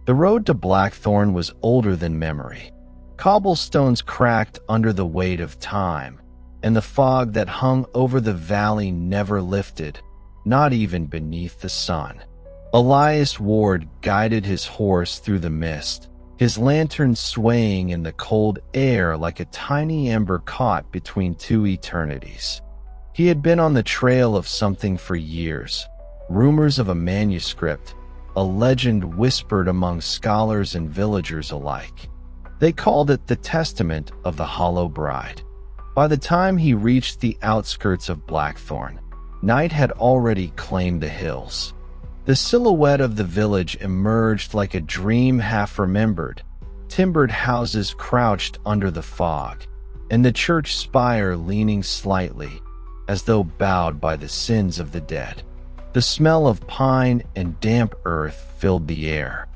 The road to Blackthorn was older than memory. Cobblestones cracked under the weight of time, and the fog that hung over the valley never lifted, not even beneath the sun. Elias Ward guided his horse through the mist, his lantern swaying in the cold air like a tiny ember caught between two eternities. He had been on the trail of something for years, rumors of a manuscript, a legend whispered among scholars and villagers alike. They called it the Testament of the Hollow Bride. By the time he reached the outskirts of Blackthorn, night had already claimed the hills. The silhouette of the village emerged like a dream half-remembered. Timbered houses crouched under the fog, and the church spire leaning slightly, as though bowed by the sins of the dead. The smell of pine and damp earth filled the air.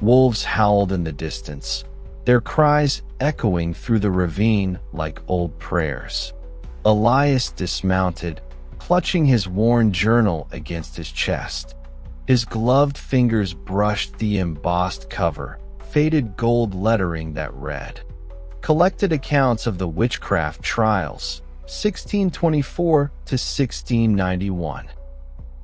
Wolves howled in the distance, their cries echoing through the ravine like old prayers. Elias dismounted, clutching his worn journal against his chest. His gloved fingers brushed the embossed cover, faded gold lettering that read, "Collected accounts of the Witchcraft trials, 1624 to 1691.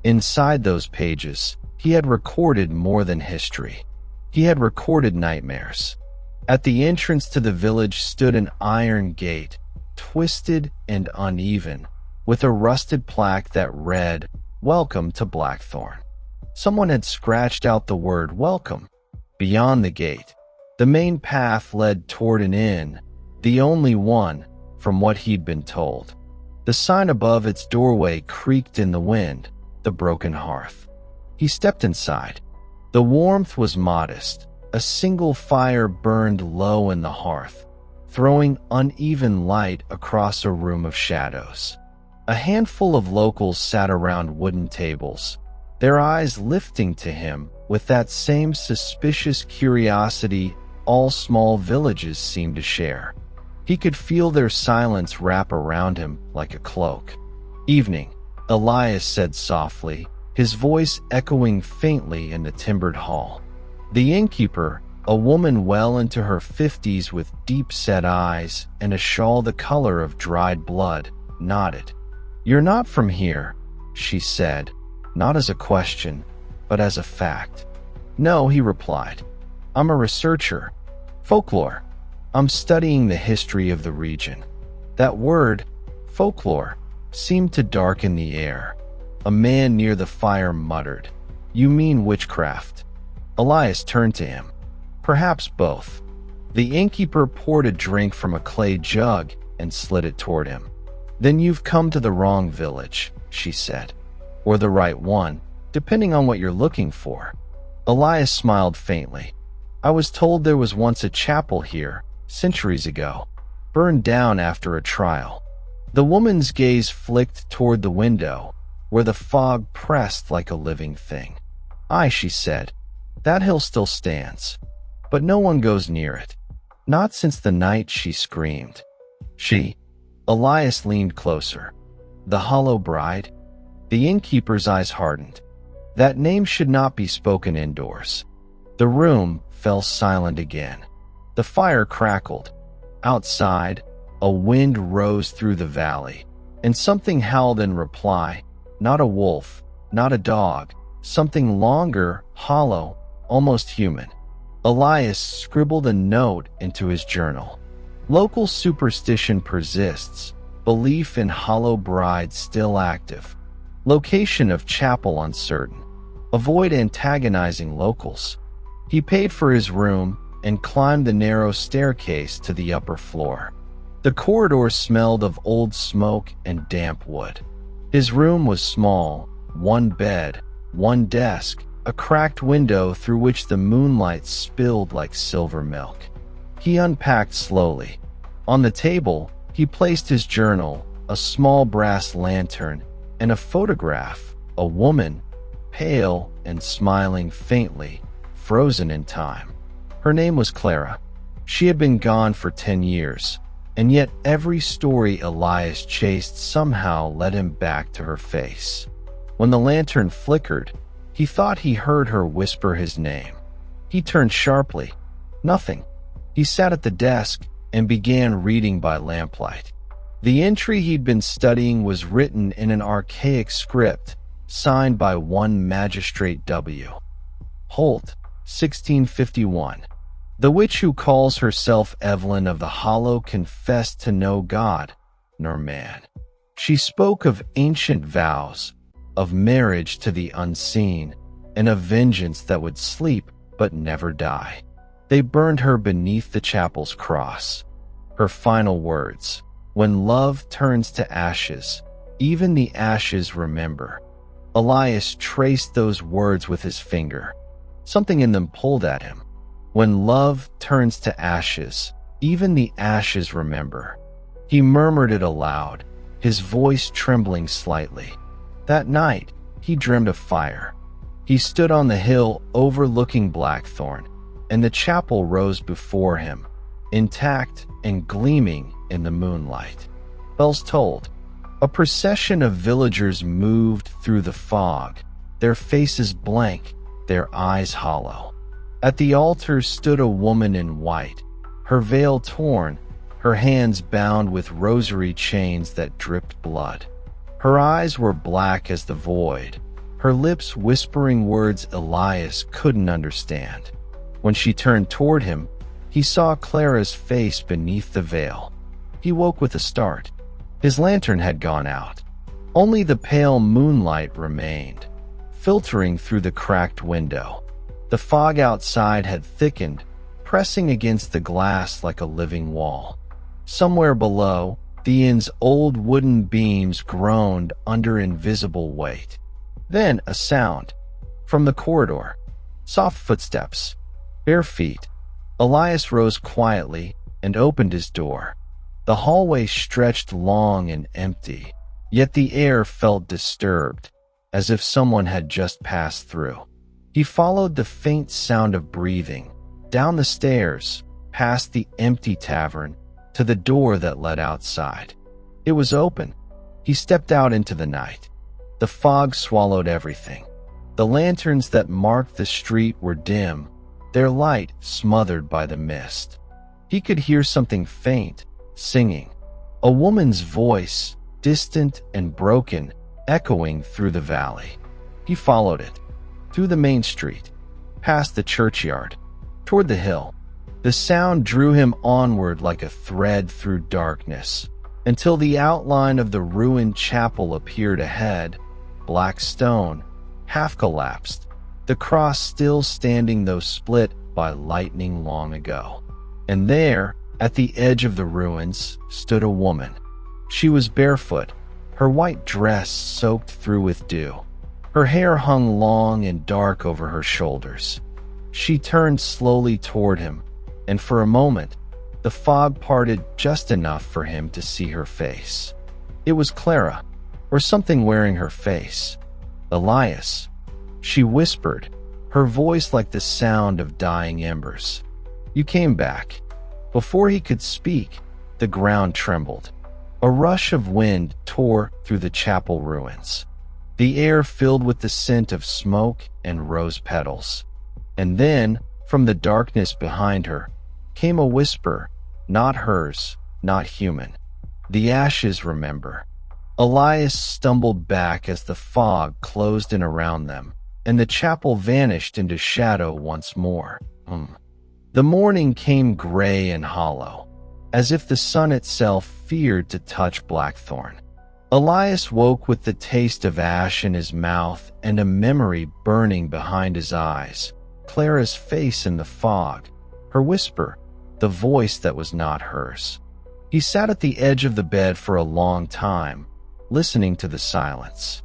Inside those pages, he had recorded more than history. He had recorded nightmares. At the entrance to the village stood an iron gate, twisted and uneven, with a rusted plaque that read, "Welcome to Blackthorn." Someone had scratched out the word "welcome." Beyond the gate, the main path led toward an inn, the only one, from what he'd been told. The sign above its doorway creaked in the wind, the broken hearth. He stepped inside. The warmth was modest. A single fire burned low in the hearth, throwing uneven light across a room of shadows. A handful of locals sat around wooden tables, their eyes lifting to him with that same suspicious curiosity all small villages seem to share. He could feel their silence wrap around him like a cloak. "Evening," Elias said softly, his voice echoing faintly in the timbered hall. The innkeeper, a woman well into her 50s with deep-set eyes and a shawl the color of dried blood, nodded. "You're not from here," she said, not as a question, but as a fact. "No," he replied. "I'm a researcher. Folklore. I'm studying the history of the region." That word, folklore, seemed to darken the air. A man near the fire muttered, "You mean witchcraft?" Elias turned to him. "Perhaps both." The innkeeper poured a drink from a clay jug and slid it toward him. "Then you've come to the wrong village," she said. "Or the right one, depending on what you're looking for." Elias smiled faintly. "I was told there was once a chapel here, centuries ago, burned down after a trial." The woman's gaze flicked toward the window, where the fog pressed like a living thing. "Aye," she said, "that hill still stands, but no one goes near it. Not since the night she screamed." "She?" Elias leaned closer. "The Hollow Bride?" The innkeeper's eyes hardened. That name should not be spoken indoors. The room fell silent again. The fire crackled. Outside, a wind rose through the valley, and something howled in reply. Not a wolf, not a dog, something longer, hollow, almost human. Elias scribbled a note into his journal. Local superstition persists, belief in Hollow Bride still active. Location of chapel uncertain. Avoid antagonizing locals. He paid for his room and climbed the narrow staircase to the upper floor. The corridor smelled of old smoke and damp wood. His room was small, one bed, one desk, a cracked window through which the moonlight spilled like silver milk. He unpacked slowly. On the table, he placed his journal, a small brass lantern, and a photograph, a woman, pale and smiling faintly, frozen in time. Her name was Clara. She had been gone for 10 years, and yet every story Elias chased somehow led him back to her face. When the lantern flickered, he thought he heard her whisper his name. He turned sharply. Nothing. He sat at the desk and began reading by lamplight. The entry he'd been studying was written in an archaic script, signed by one Magistrate W. Holt, 1651. The witch who calls herself Evelyn of the Hollow confessed to no god nor man. She spoke of ancient vows, of marriage to the unseen, and of vengeance that would sleep but never die. They burned her beneath the chapel's cross. Her final words, "When love turns to ashes, even the ashes remember." Elias traced those words with his finger. Something in them pulled at him. When love turns to ashes, even the ashes remember. He murmured it aloud, his voice trembling slightly. That night, he dreamed of fire. He stood on the hill overlooking Blackthorn, and the chapel rose before him, intact and gleaming in the moonlight. Bells tolled. A procession of villagers moved through the fog, their faces blank, their eyes hollow. At the altar stood a woman in white, her veil torn, her hands bound with rosary chains that dripped blood. Her eyes were black as the void, her lips whispering words Elias couldn't understand. When she turned toward him, he saw Clara's face beneath the veil. He woke with a start. His lantern had gone out. Only the pale moonlight remained, filtering through the cracked window. The fog outside had thickened, pressing against the glass like a living wall. Somewhere below, the inn's old wooden beams groaned under invisible weight. Then a sound. From the corridor. Soft footsteps. Bare feet. Elias rose quietly and opened his door. The hallway stretched long and empty, yet the air felt disturbed, as if someone had just passed through. He followed the faint sound of breathing, down the stairs, past the empty tavern, to the door that led outside. It was open. He stepped out into the night. The fog swallowed everything. The lanterns that marked the street were dim, their light smothered by the mist. He could hear something faint, singing. A woman's voice, distant and broken, echoing through the valley. He followed it, through the main street, past the churchyard, toward the hill. The sound drew him onward like a thread through darkness, until the outline of the ruined chapel appeared ahead, black stone, half collapsed, the cross still standing though split by lightning long ago. And there, at the edge of the ruins, stood a woman. She was barefoot, her white dress soaked through with dew. Her hair hung long and dark over her shoulders. She turned slowly toward him, and for a moment, the fog parted just enough for him to see her face. It was Clara, or something wearing her face. Elias. She whispered, her voice like the sound of dying embers. You came back. Before he could speak, the ground trembled. A rush of wind tore through the chapel ruins. The air filled with the scent of smoke and rose petals. And then, from the darkness behind her, came a whisper, not hers, not human. The ashes remember. Elias stumbled back as the fog closed in around them, and the chapel vanished into shadow once more. The morning came gray and hollow, as if the sun itself feared to touch Blackthorn. Elias woke with the taste of ash in his mouth and a memory burning behind his eyes. Clara's face in the fog, her whisper, the voice that was not hers. He sat at the edge of the bed for a long time, listening to the silence.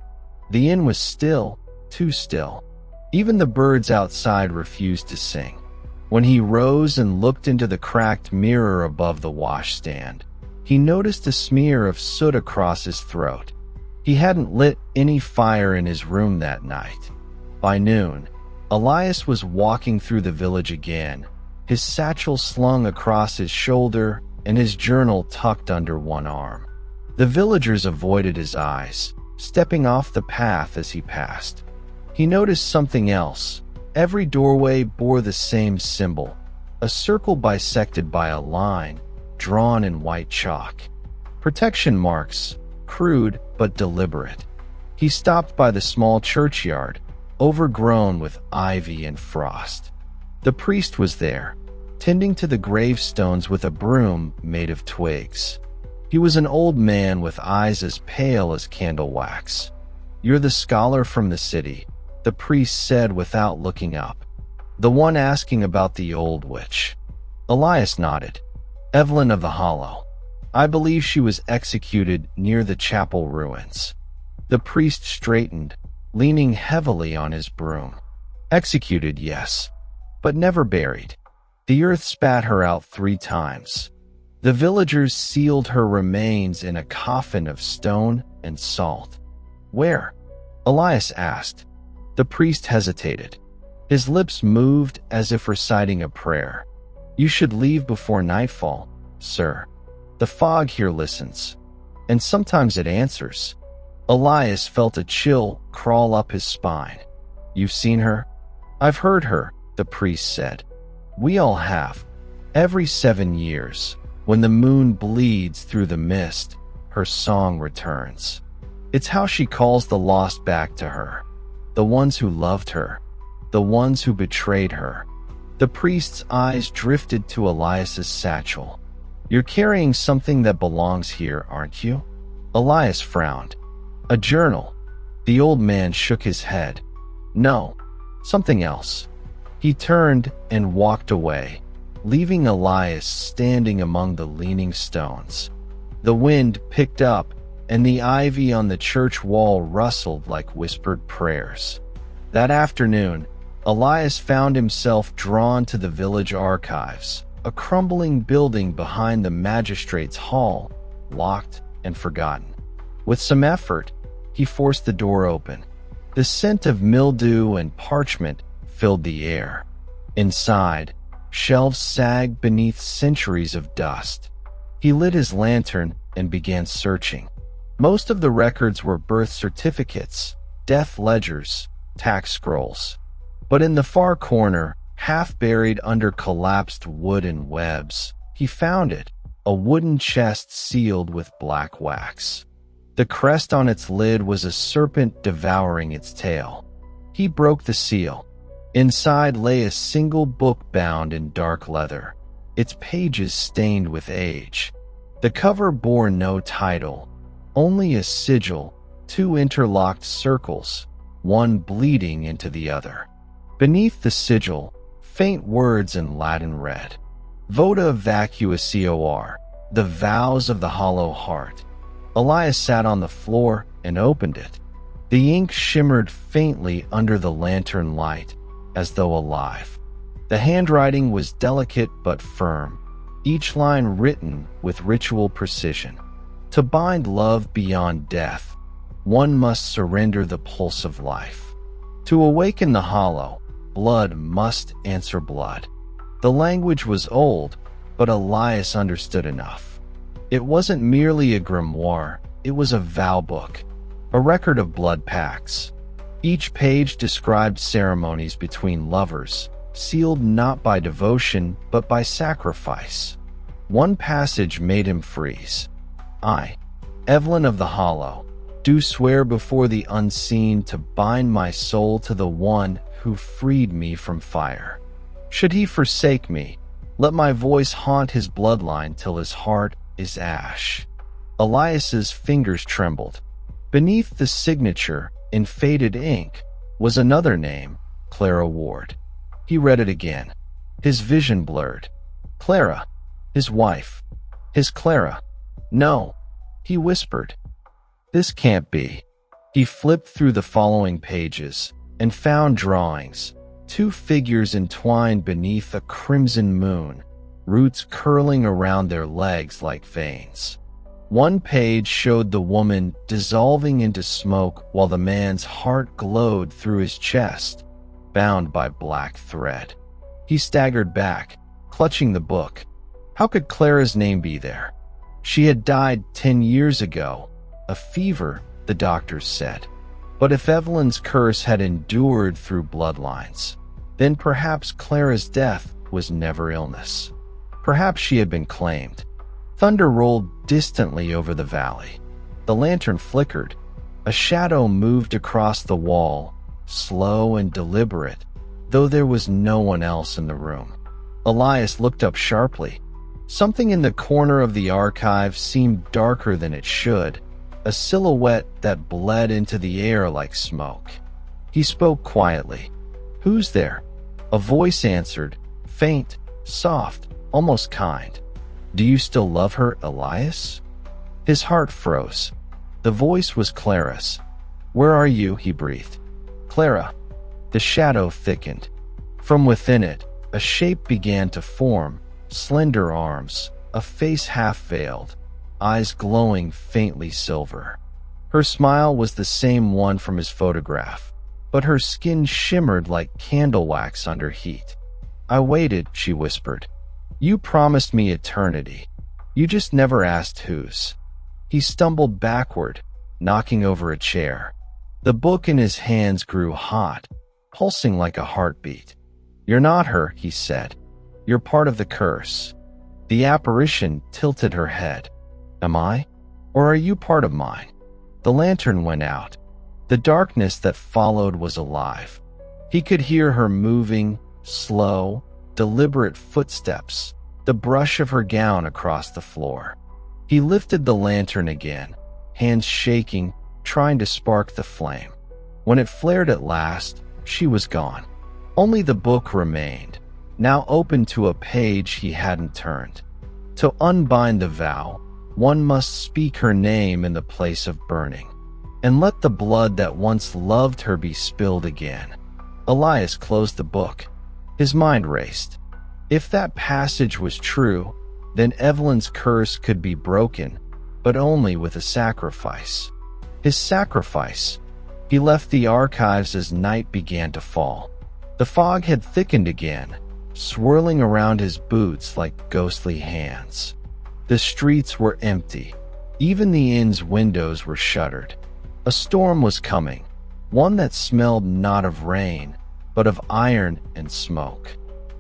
The inn was still, too still. Even the birds outside refused to sing. When he rose and looked into the cracked mirror above the washstand, he noticed a smear of soot across his throat. He hadn't lit any fire in his room that night. By noon, Elias was walking through the village again, his satchel slung across his shoulder and his journal tucked under one arm. The villagers avoided his eyes, stepping off the path as he passed. He noticed something else, Every doorway bore the same symbol, a circle bisected by a line drawn in white chalk. Protection marks, crude but deliberate. He stopped by the small churchyard, overgrown with ivy and frost. The priest was there, tending to the gravestones with a broom made of twigs. He was an old man with eyes as pale as candle wax. "You're the scholar from the city," the priest said without looking up. "The one asking about the old witch." Elias nodded. "Evelyn of the Hollow. I believe she was executed near the chapel ruins." The priest straightened, leaning heavily on his broom. "Executed, yes, but never buried. The earth spat her out 3 times. The villagers sealed her remains in a coffin of stone and salt." "Where?" Elias asked. The priest hesitated. His lips moved as if reciting a prayer. "You should leave before nightfall, sir. The fog here listens, and sometimes it answers." Elias felt a chill crawl up his spine. "You've seen her?" "I've heard her," the priest said. "We all have. Every 7 years, when the moon bleeds through the mist, her song returns. It's how she calls the lost back to her. The ones who loved her, the ones who betrayed her." The priest's eyes drifted to Elias's satchel. "You're carrying something that belongs here, aren't you?" Elias frowned. "A journal." The old man shook his head. "No, something else." He turned and walked away, leaving Elias standing among the leaning stones. The wind picked up, and the ivy on the church wall rustled like whispered prayers. That afternoon, Elias found himself drawn to the village archives, a crumbling building behind the magistrate's hall, locked and forgotten. With some effort, he forced the door open. The scent of mildew and parchment filled the air. Inside, shelves sagged beneath centuries of dust. He lit his lantern and began searching. Most of the records were birth certificates, death ledgers, tax scrolls. But in the far corner, half buried under collapsed wooden webs, he found it, a wooden chest sealed with black wax. The crest on its lid was a serpent devouring its tail. He broke the seal. Inside lay a single book bound in dark leather, its pages stained with age. The cover bore no title, only a sigil, 2 interlocked circles, one bleeding into the other. Beneath the sigil, faint words in Latin read, "Vota vacua cor, the vows of the hollow heart." Elias sat on the floor and opened it. The ink shimmered faintly under the lantern light, as though alive. The handwriting was delicate but firm, each line written with ritual precision. To bind love beyond death, one must surrender the pulse of life. To awaken the hollow, blood must answer blood. The language was old, but Elias understood enough. It wasn't merely a grimoire, it was a vow book, a record of blood pacts. Each page described ceremonies between lovers, sealed not by devotion but by sacrifice. One passage made him freeze. "I, Evelyn of the Hollow, do swear before the unseen to bind my soul to the one who freed me from fire. Should he forsake me, let my voice haunt his bloodline till his heart is ash." Elias's fingers trembled. Beneath the signature, in faded ink, was another name, Clara Ward. He read it again. His vision blurred. Clara, his wife, his Clara. "No," he whispered. "This can't be." He flipped through the following pages and found drawings, 2 figures entwined beneath a crimson moon, roots curling around their legs like veins. One page showed the woman dissolving into smoke while the man's heart glowed through his chest, bound by black thread. He staggered back, clutching the book. How could Clara's name be there? She had died 10 years ago. A fever, the doctors said. But if Evelyn's curse had endured through bloodlines, Then perhaps Clara's death was never illness. Perhaps she had been claimed. Thunder rolled distantly over the valley. The lantern flickered. A shadow moved across the wall, slow and deliberate, though there was no one else in the room. Elias looked up sharply. Something in the corner of the archive seemed darker than it should, a silhouette that bled into the air like smoke. He spoke quietly. "Who's there?" A voice answered, faint, soft, almost kind. "Do you still love her, Elias?" His heart froze. The voice was Clara's. "Where are you?" he breathed. "Clara." The shadow thickened. From within it, a shape began to form, slender arms, a face half-veiled, eyes glowing faintly silver. Her smile was the same one from his photograph, but her skin shimmered like candle wax under heat. "I waited," she whispered. "You promised me eternity. You just never asked whose." He stumbled backward, knocking over a chair. The book in his hands grew hot, pulsing like a heartbeat. "You're not her," he said. "You're part of the curse." The apparition tilted her head. "Am I? Or are you part of mine?" The lantern went out. The darkness that followed was alive. He could hear her moving, slow, deliberate footsteps, the brush of her gown across the floor. He lifted the lantern again, hands shaking, trying to spark the flame. When it flared at last, she was gone. Only the book remained, now open to a page he hadn't turned. To unbind the vow, one must speak her name in the place of burning, and let the blood that once loved her be spilled again. Elias closed the book. His mind raced. If that passage was true, then Evelyn's curse could be broken, but only with a sacrifice. His sacrifice. He left the archives as night began to fall. The fog had thickened again, swirling around his boots like ghostly hands. The streets were empty. Even the inn's windows were shuttered. A storm was coming, one that smelled not of rain, but of iron and smoke.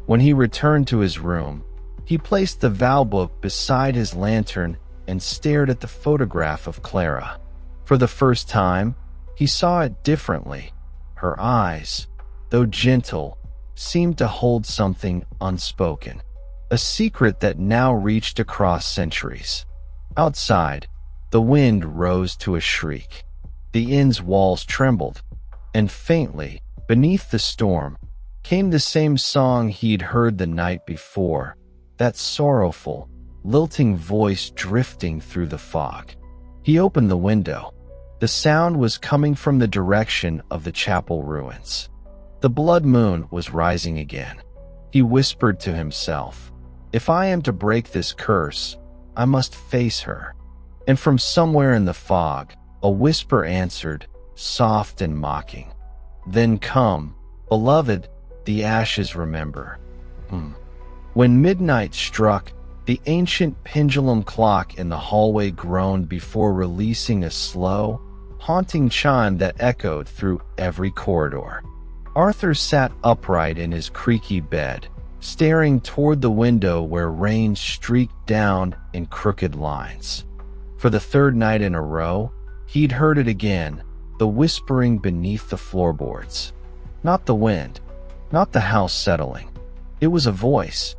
When he returned to his room, he placed the vow book beside his lantern and stared at the photograph of Clara. For the first time, he saw it differently. Her eyes, though gentle, seemed to hold something unspoken, a secret that now reached across centuries. Outside, the wind rose to a shriek. The inn's walls trembled, and faintly, beneath the storm, came the same song he'd heard the night before, that sorrowful, lilting voice drifting through the fog. He opened the window. The sound was coming from the direction of the chapel ruins. The blood moon was rising again. He whispered to himself, "If I am to break this curse, I must face her." And from somewhere in the fog, a whisper answered, soft and mocking, "Then come, beloved, the ashes remember." When midnight struck, the ancient pendulum clock in the hallway groaned before releasing a slow, haunting chime that echoed through every corridor. Arthur sat upright in his creaky bed, staring toward the window where rain streaked down in crooked lines. For the third night in a row, he'd heard it again, the whispering beneath the floorboards. Not the wind, not the house settling. It was a voice.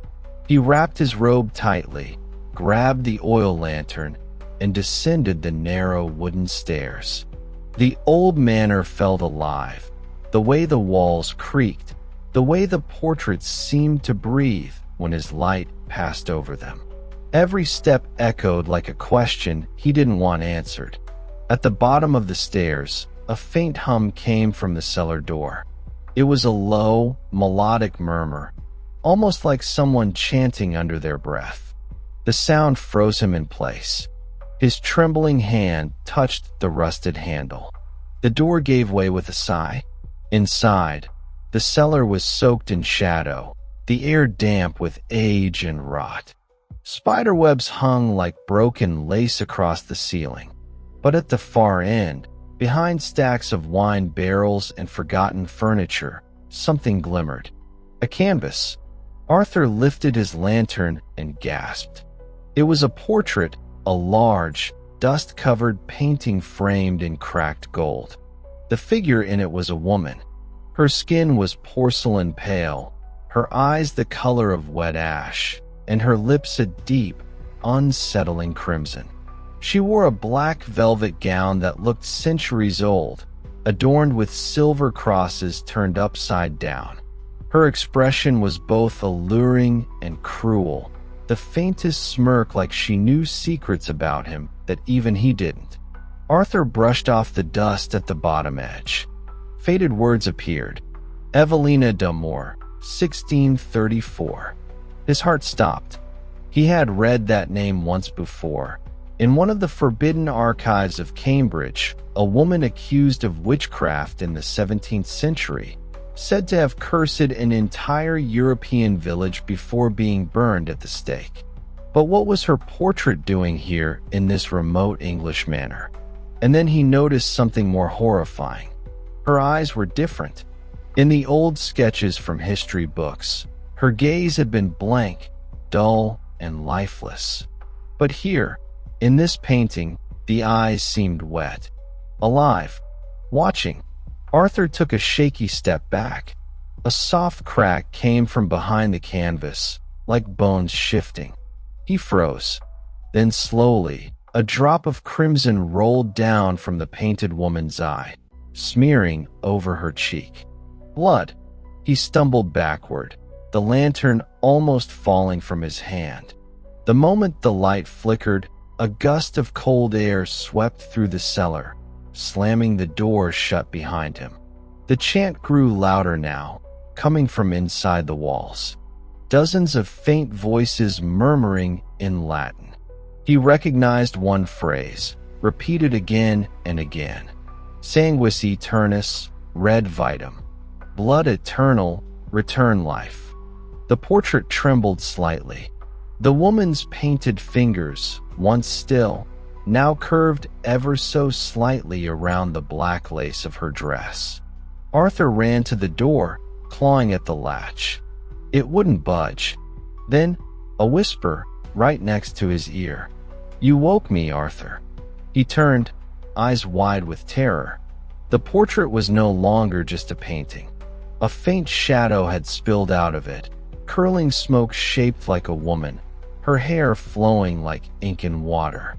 He wrapped his robe tightly, grabbed the oil lantern, and descended the narrow wooden stairs. The old manor felt alive, the way the walls creaked, the way the portraits seemed to breathe when his light passed over them. Every step echoed like a question he didn't want answered. At the bottom of the stairs, a faint hum came from the cellar door. It was a low, melodic murmur, almost like someone chanting under their breath. The sound froze him in place. His trembling hand touched the rusted handle. The door gave way with a sigh. Inside, the cellar was soaked in shadow, the air damp with age and rot. Spiderwebs hung like broken lace across the ceiling. But at the far end, behind stacks of wine barrels and forgotten furniture, something glimmered. A canvas. Arthur lifted his lantern and gasped. It was a portrait, a large, dust-covered painting framed in cracked gold. The figure in it was a woman. Her skin was porcelain pale, her eyes the color of wet ash, and her lips a deep, unsettling crimson. She wore a black velvet gown that looked centuries old, adorned with silver crosses turned upside down. Her expression was both alluring and cruel, the faintest smirk like she knew secrets about him that even he didn't. Arthur brushed off the dust at the bottom edge. Faded words appeared. Evelina d'Amour, 1634. His heart stopped. He had read that name once before. In one of the forbidden archives of Cambridge, a woman accused of witchcraft in the 17th century, said to have cursed an entire European village before being burned at the stake. But what was her portrait doing here in this remote English manor? And then he noticed something more horrifying. Her eyes were different. In the old sketches from history books, her gaze had been blank, dull, and lifeless. But here, in this painting, the eyes seemed wet, alive, watching. Arthur took a shaky step back. A soft crack came from behind the canvas, like bones shifting. He froze. Then slowly, a drop of crimson rolled down from the painted woman's eye, smearing over her cheek. Blood. He stumbled backward, the lantern almost falling from his hand. The moment the light flickered, a gust of cold air swept through the cellar, slamming the door shut behind him. The chant grew louder now, coming from inside the walls. Dozens of faint voices murmuring in Latin. He recognized one phrase, repeated again and again. Sanguis aeternus, red vitam. Blood eternal, return life. The portrait trembled slightly. The woman's painted fingers, once still, now curved ever so slightly around the black lace of her dress. Arthur ran to the door, clawing at the latch. It wouldn't budge. Then, a whisper right next to his ear. "You woke me, Arthur." He turned, eyes wide with terror. The portrait was no longer just a painting. A faint shadow had spilled out of it, curling smoke shaped like a woman, her hair flowing like ink and water.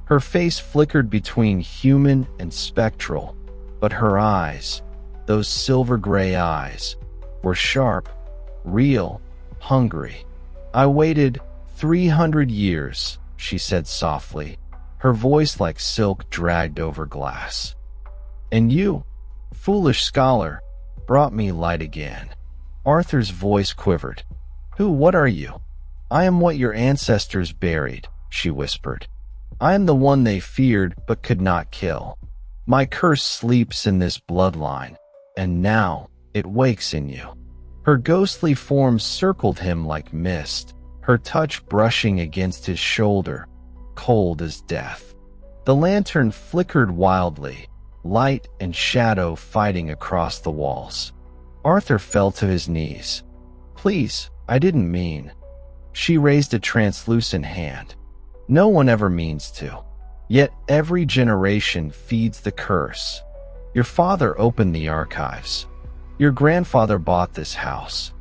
Her face flickered between human and spectral, but her eyes, those silver-gray eyes, were sharp, real, hungry. "I waited 300 years, she said softly, her voice like silk dragged over glass. "And you, foolish scholar, brought me light again." Arthur's voice quivered. What are you?" "I am what your ancestors buried," she whispered. "I am the one they feared but could not kill. My curse sleeps in this bloodline, and now it wakes in you." Her ghostly form circled him like mist, her touch brushing against his shoulder, cold as death. The lantern flickered wildly, light and shadow fighting across the walls. Arthur fell to his knees. "Please, I didn't mean." She raised a translucent hand. "No one ever means to. Yet every generation feeds the curse. Your father opened the archives. Your grandfather bought this house.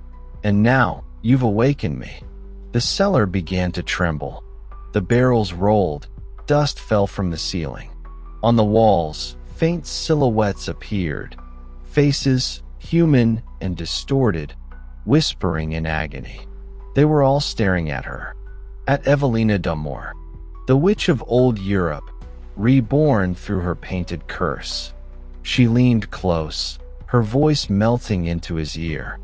And now you've awakened me." The cellar began to tremble. The barrels rolled. Dust fell from the ceiling. On the walls, faint silhouettes appeared. Faces, human and distorted, whispering in agony. They were all staring at her. At Evelina d'Amour, the witch of old Europe, reborn through her painted curse. She leaned close, her voice melting into his ear.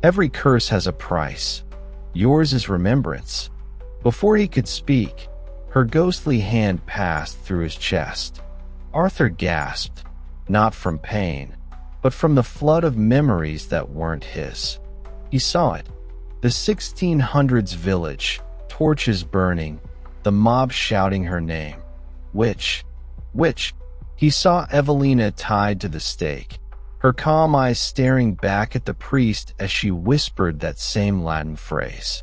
"Every curse has a price. Yours is remembrance." Before he could speak, her ghostly hand passed through his chest. Arthur gasped, not from pain, but from the flood of memories that weren't his. He saw it. The 1600s village, torches burning, the mob shouting her name. Witch. Witch. He saw Evelina tied to the stake, her calm eyes staring back at the priest as she whispered that same Latin phrase.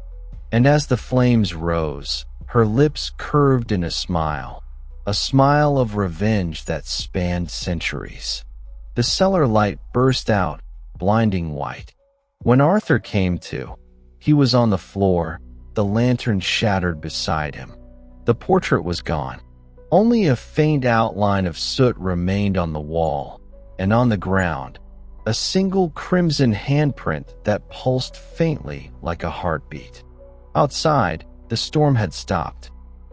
And as the flames rose, her lips curved in a smile of revenge that spanned centuries. The cellar light burst out, blinding white. When Arthur came to, he was on the floor, the lantern shattered beside him. The portrait was gone. Only a faint outline of soot remained on the wall, and on the ground, a single crimson handprint that pulsed faintly like a heartbeat. Outside, the storm had stopped,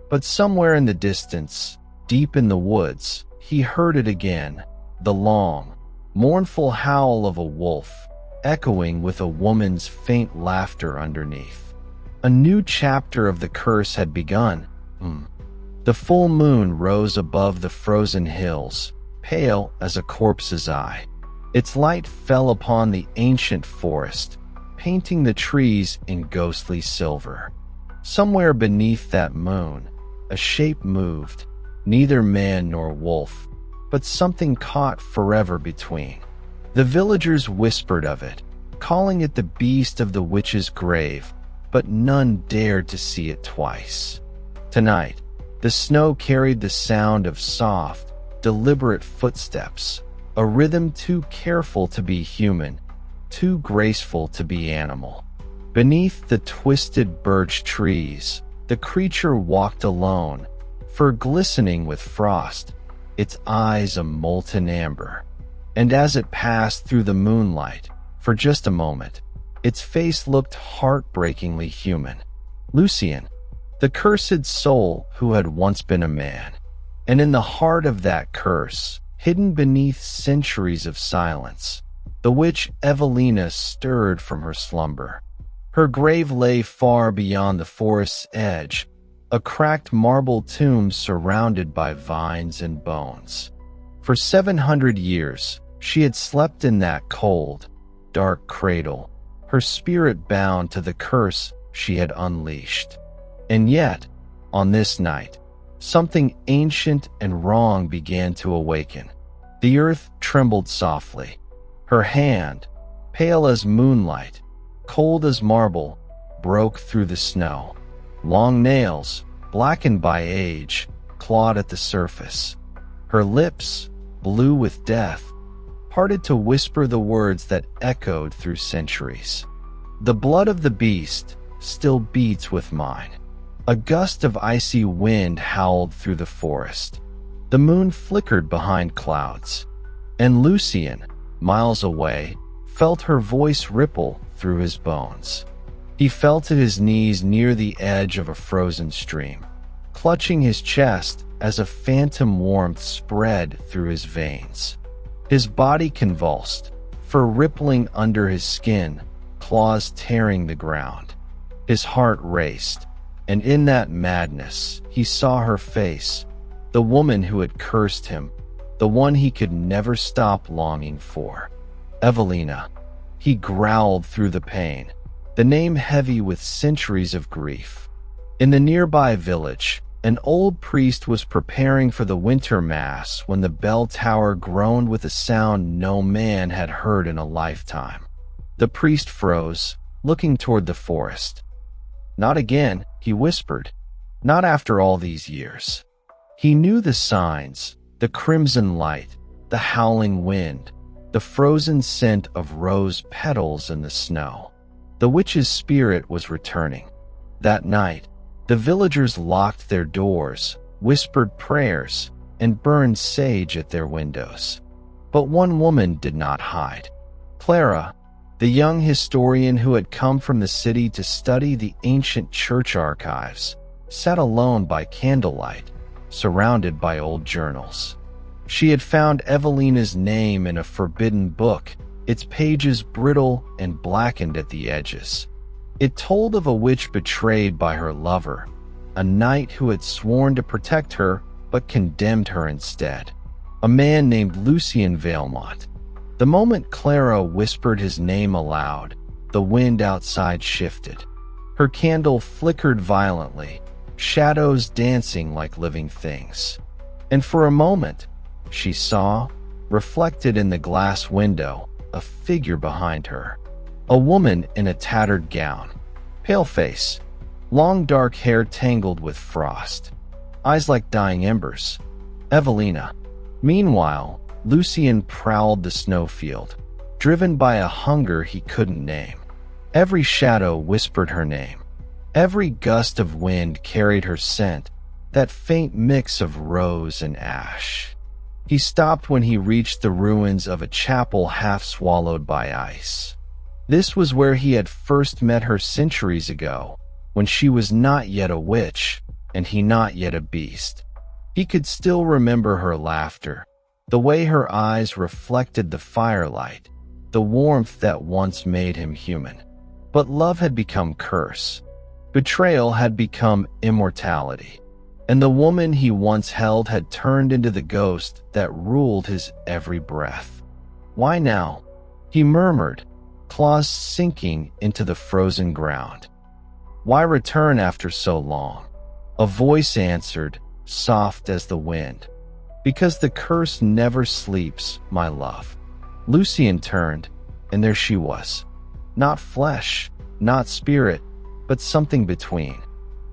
but somewhere in the distance, deep in the woods, he heard it again, the long, mournful howl of a wolf, echoing with a woman's faint laughter underneath. A new chapter of the curse had begun. The full moon rose above the frozen hills, pale as a corpse's eye. Its light fell upon the ancient forest, painting the trees in ghostly silver. Somewhere beneath that moon, a shape moved, neither man nor wolf, but something caught forever between. The villagers whispered of it, calling it the beast of the witch's grave, but none dared to see it twice. Tonight, the snow carried the sound of soft, deliberate footsteps, a rhythm too careful to be human, too graceful to be animal. Beneath the twisted birch trees, the creature walked alone, fur glistening with frost, its eyes a molten amber. And as it passed through the moonlight, for just a moment, its face looked heartbreakingly human. Lucien, the cursed soul who had once been a man. And in the heart of that curse, hidden beneath centuries of silence, the witch Evelina stirred from her slumber. Her grave lay far beyond the forest's edge, a cracked marble tomb surrounded by vines and bones. For 700 years, she had slept in that cold, dark cradle, her spirit bound to the curse she had unleashed. And yet, on this night, something ancient and wrong began to awaken. The earth trembled softly. Her hand, pale as moonlight, cold as marble, broke through the snow. Long nails, blackened by age, clawed at the surface. Her lips, blue with death, parted to whisper the words that echoed through centuries. The blood of the beast still beats with mine. A gust of icy wind howled through the forest. The moon flickered behind clouds, and Lucien, miles away, felt her voice ripple through his bones. He felt at his knees near the edge of a frozen stream, clutching his chest as a phantom warmth spread through his veins. His body convulsed, fur rippling under his skin, claws tearing the ground. His heart raced, and in that madness, he saw her face, the woman who had cursed him, the one he could never stop longing for. Evelina. He growled through the pain, the name heavy with centuries of grief. In the nearby village, an old priest was preparing for the winter mass when the bell tower groaned with a sound no man had heard in a lifetime. The priest froze, looking toward the forest. "Not again," he whispered. "Not after all these years." He knew the signs, the crimson light, the howling wind, the frozen scent of rose petals in the snow. The witch's spirit was returning. That night, the villagers locked their doors, whispered prayers, and burned sage at their windows. But one woman did not hide. Clara, the young historian who had come from the city to study the ancient church archives, sat alone by candlelight, surrounded by old journals. She had found Evelina's name in a forbidden book, its pages brittle and blackened at the edges. It told of a witch betrayed by her lover, a knight who had sworn to protect her but condemned her instead, a man named Lucien Valmont. The moment Clara whispered his name aloud, the wind outside shifted. Her candle flickered violently, shadows dancing like living things. And for a moment, she saw, reflected in the glass window, a figure behind her. A woman in a tattered gown. Pale face. Long dark hair tangled with frost. Eyes like dying embers. Evelina. Meanwhile, Lucian prowled the snowfield, driven by a hunger he couldn't name. Every shadow whispered her name. Every gust of wind carried her scent, that faint mix of rose and ash. He stopped when he reached the ruins of a chapel half swallowed by ice. This was where he had first met her centuries ago, when she was not yet a witch, and he not yet a beast. He could still remember her laughter, the way her eyes reflected the firelight, the warmth that once made him human. But love had become curse. Betrayal had become immortality. And the woman he once held had turned into the ghost that ruled his every breath. Why now? He murmured, claws sinking into the frozen ground. Why return after so long? A voice answered, soft as the wind. Because the curse never sleeps, my love. Lucian turned, and there she was. Not flesh, not spirit, but something between.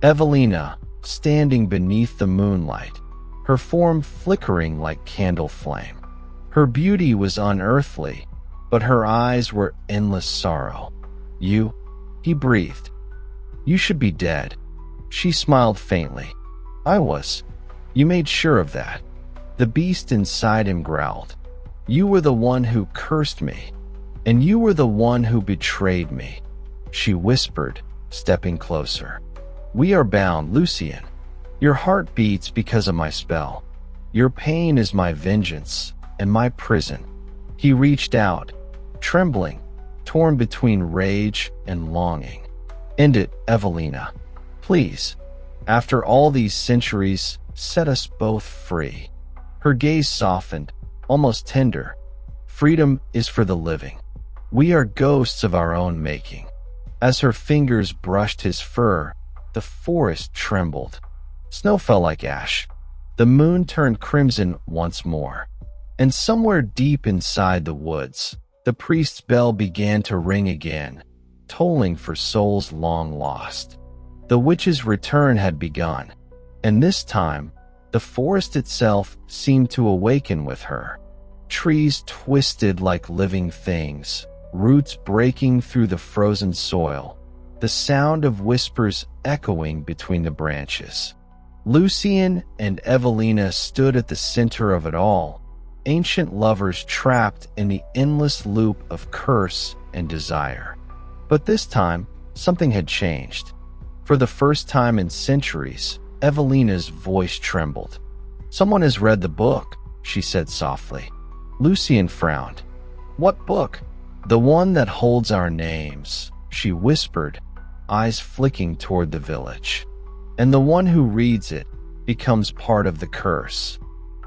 Evelina, standing beneath the moonlight, her form flickering like candle flame. Her beauty was unearthly, but her eyes were endless sorrow. You, he breathed. You should be dead. She smiled faintly. I was. You made sure of that. The beast inside him growled. You were the one who cursed me, and you were the one who betrayed me. She whispered, stepping closer. We are bound, Lucian. Your heart beats because of my spell. Your pain is my vengeance and my prison. He reached out, trembling, torn between rage and longing. End it, Evelina. Please, after all these centuries, set us both free. Her gaze softened, almost tender. Freedom is for the living. We are ghosts of our own making. As her fingers brushed his fur, the forest trembled. Snow fell like ash. The moon turned crimson once more. And somewhere deep inside the woods, the priest's bell began to ring again, tolling for souls long lost. The witch's return had begun, and this time, the forest itself seemed to awaken with her. Trees twisted like living things, roots breaking through the frozen soil, the sound of whispers echoing between the branches. Lucian and Evelina stood at the center of it all, ancient lovers trapped in the endless loop of curse and desire. But this time, something had changed. For the first time in centuries, Evelina's voice trembled. Someone has read the book, she said softly. Lucian frowned. What book? The one that holds our names, she whispered, eyes flicking toward the village. And the one who reads it becomes part of the curse.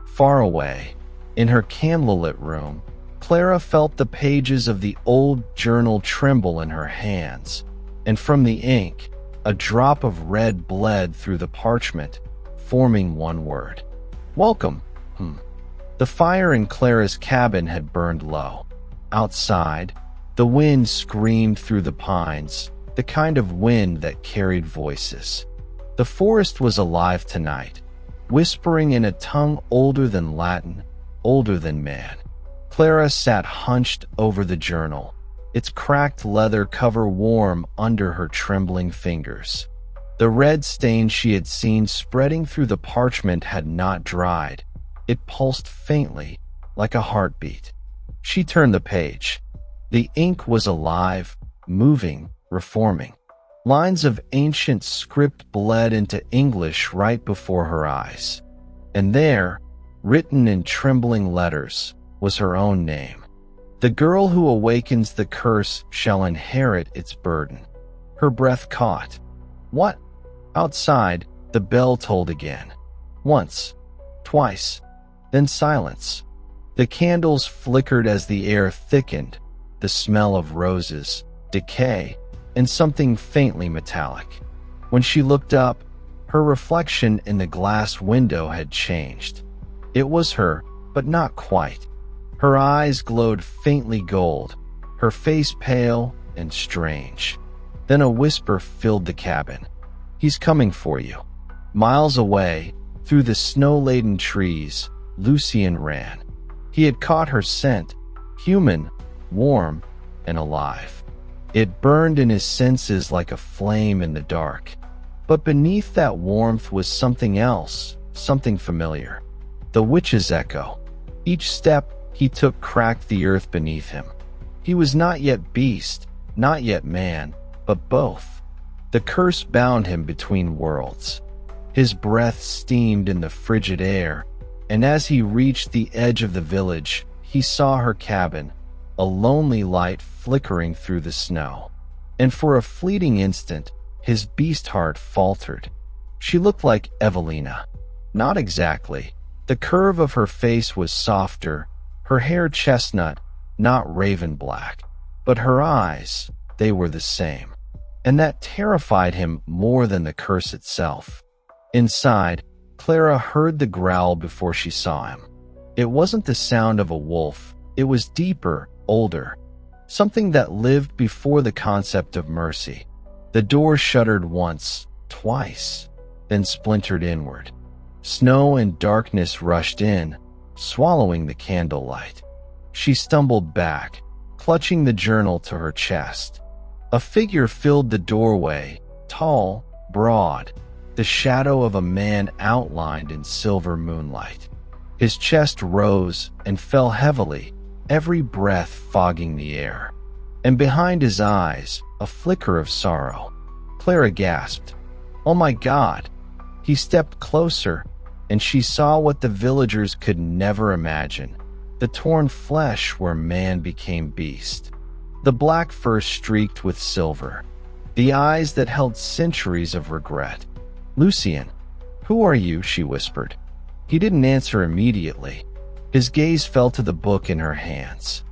Far away, in her candlelit room, Clara felt the pages of the old journal tremble in her hands, and from the ink, a drop of red bled through the parchment, forming one word. Welcome. The fire in Clara's cabin had burned low. Outside, the wind screamed through the pines, the kind of wind that carried voices. The forest was alive tonight, whispering in a tongue older than Latin, older than man. Clara sat hunched over the journal, its cracked leather cover warm under her trembling fingers. The red stain she had seen spreading through the parchment had not dried. It pulsed faintly, like a heartbeat. She turned the page. The ink was alive, moving, reforming. Lines of ancient script bled into English right before her eyes. And there, written in trembling letters, was her own name. The girl who awakens the curse shall inherit its burden. Her breath caught. What? Outside, the bell tolled again. Once, twice, then silence. The candles flickered as the air thickened, the smell of roses, decay, and something faintly metallic. When she looked up, her reflection in the glass window had changed. It was her, but not quite. Her eyes glowed faintly gold, her face pale and strange. Then a whisper filled the cabin. "He's coming for you." Miles away, through the snow-laden trees, Lucien ran. He had caught her scent, human, warm, and alive. It burned in his senses like a flame in the dark. But beneath that warmth was something else, something familiar. The witch's echo. Each step he took cracked the earth beneath him. He was not yet beast, not yet man, but both. The curse bound him between worlds. His breath steamed in the frigid air, and as he reached the edge of the village, he saw her cabin, a lonely light flickering through the snow. And for a fleeting instant, his beast heart faltered. She looked like Evelina. Not exactly. The curve of her face was softer, her hair chestnut, not raven black. But her eyes, they were the same. And that terrified him more than the curse itself. Inside, Clara heard the growl before she saw him. It wasn't the sound of a wolf. It was deeper, older. Something that lived before the concept of mercy. The door shuddered once, twice, then splintered inward. Snow and darkness rushed in, swallowing the candlelight. She stumbled back, clutching the journal to her chest. A figure filled the doorway, tall, broad, the shadow of a man outlined in silver moonlight. His chest rose and fell heavily, every breath fogging the air. And behind his eyes, a flicker of sorrow. Clara gasped, "Oh my God!" He stepped closer, and she saw what the villagers could never imagine, the torn flesh where man became beast. The black fur streaked with silver, the eyes that held centuries of regret. "Lucien, who are you?" she whispered. He didn't answer immediately. His gaze fell to the book in her hands.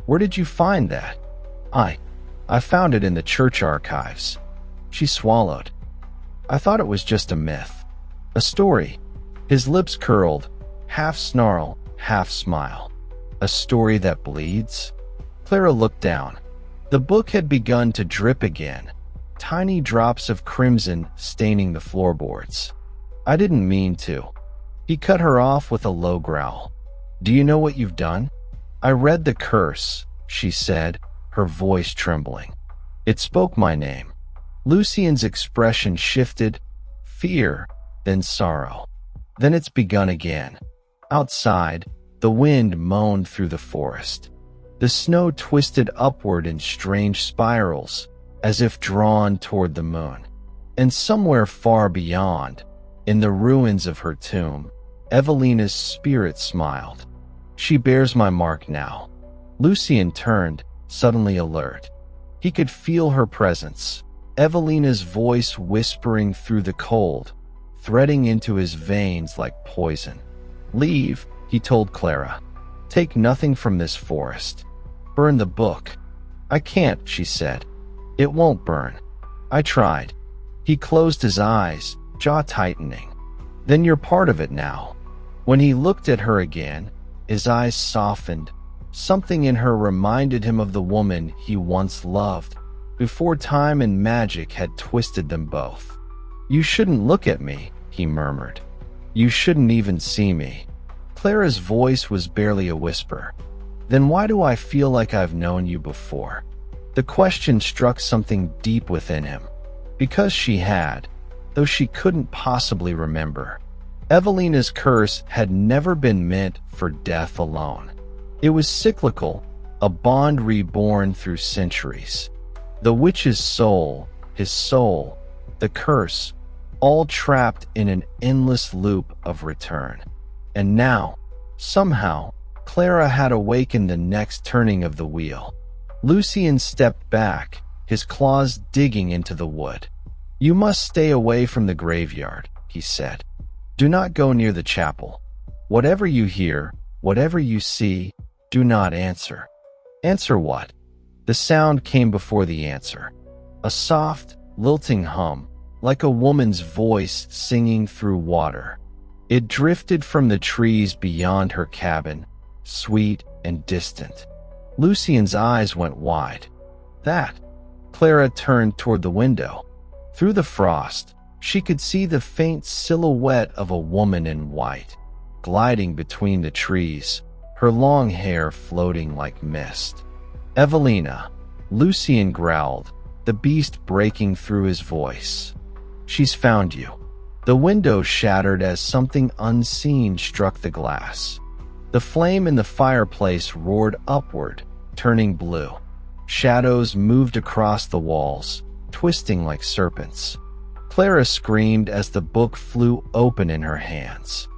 "Where did you find that?" I found it in the church archives." She swallowed. "I thought it was just a myth. A story." His lips curled, half snarl, half smile. "A story that bleeds?" Clara looked down. The book had begun to drip again, tiny drops of crimson staining the floorboards. "I didn't mean to." He cut her off with a low growl. "Do you know what you've done?" "I read the curse," she said, her voice trembling. "It spoke my name." Lucien's expression shifted, fear, then sorrow. "Then it's begun again." Outside, the wind moaned through the forest. The snow twisted upward in strange spirals, as if drawn toward the moon. And somewhere far beyond, in the ruins of her tomb, Evelina's spirit smiled. "She bears my mark now." Lucien turned, suddenly alert. He could feel her presence, Evelina's voice whispering through the cold, threading into his veins like poison. "Leave," he told Clara. "Take nothing from this forest. Burn the book." "I can't," she said. "It won't burn." "I tried." He closed his eyes, jaw tightening. "Then you're part of it now." When he looked at her again, his eyes softened. Something in her reminded him of the woman he once loved, before time and magic had twisted them both. "You shouldn't look at me," he murmured. "You shouldn't even see me." Clara's voice was barely a whisper. "Then why do I feel like I've known you before?" The question struck something deep within him. Because she had, though she couldn't possibly remember. Evelina's curse had never been meant for death alone. It was cyclical, a bond reborn through centuries. The witch's soul, his soul, the curse, all trapped in an endless loop of return. And now, somehow, Clara had awakened the next turning of the wheel. Lucien stepped back, his claws digging into the wood. "You must stay away from the graveyard," he said. "Do not go near the chapel. Whatever you hear, whatever you see, do not answer." "Answer what?" The sound came before the answer. A soft, lilting hum, like a woman's voice singing through water. It drifted from the trees beyond her cabin, sweet, and distant. Lucian's eyes went wide. That. Clara turned toward the window. Through the frost, she could see the faint silhouette of a woman in white, gliding between the trees, her long hair floating like mist. "Evelina," Lucian growled, the beast breaking through his voice. "She's found you." The window shattered as something unseen struck the glass. The flame in the fireplace roared upward, turning blue. Shadows moved across the walls, twisting like serpents. Clara screamed as the book flew open in her hands.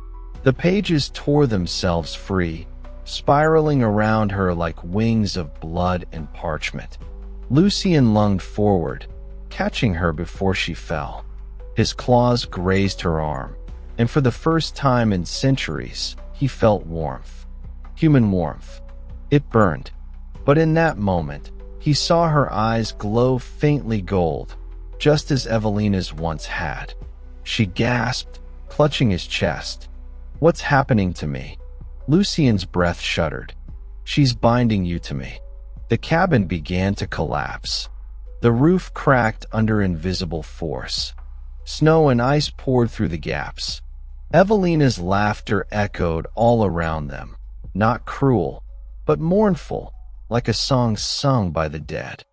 The pages tore themselves free, spiraling around her like wings of blood and parchment. Lucian lunged forward, catching her before she fell. His claws grazed her arm, and for the first time in centuries, he felt warmth. Human warmth. It burned. But in that moment, he saw her eyes glow faintly gold, just as Evelina's once had. She gasped, clutching his chest. "What's happening to me?" Lucian's breath shuddered. "She's binding you to me." The cabin began to collapse. The roof cracked under invisible force. Snow and ice poured through the gaps. Evelina's laughter echoed all around them, not cruel, but mournful, like a song sung by the dead.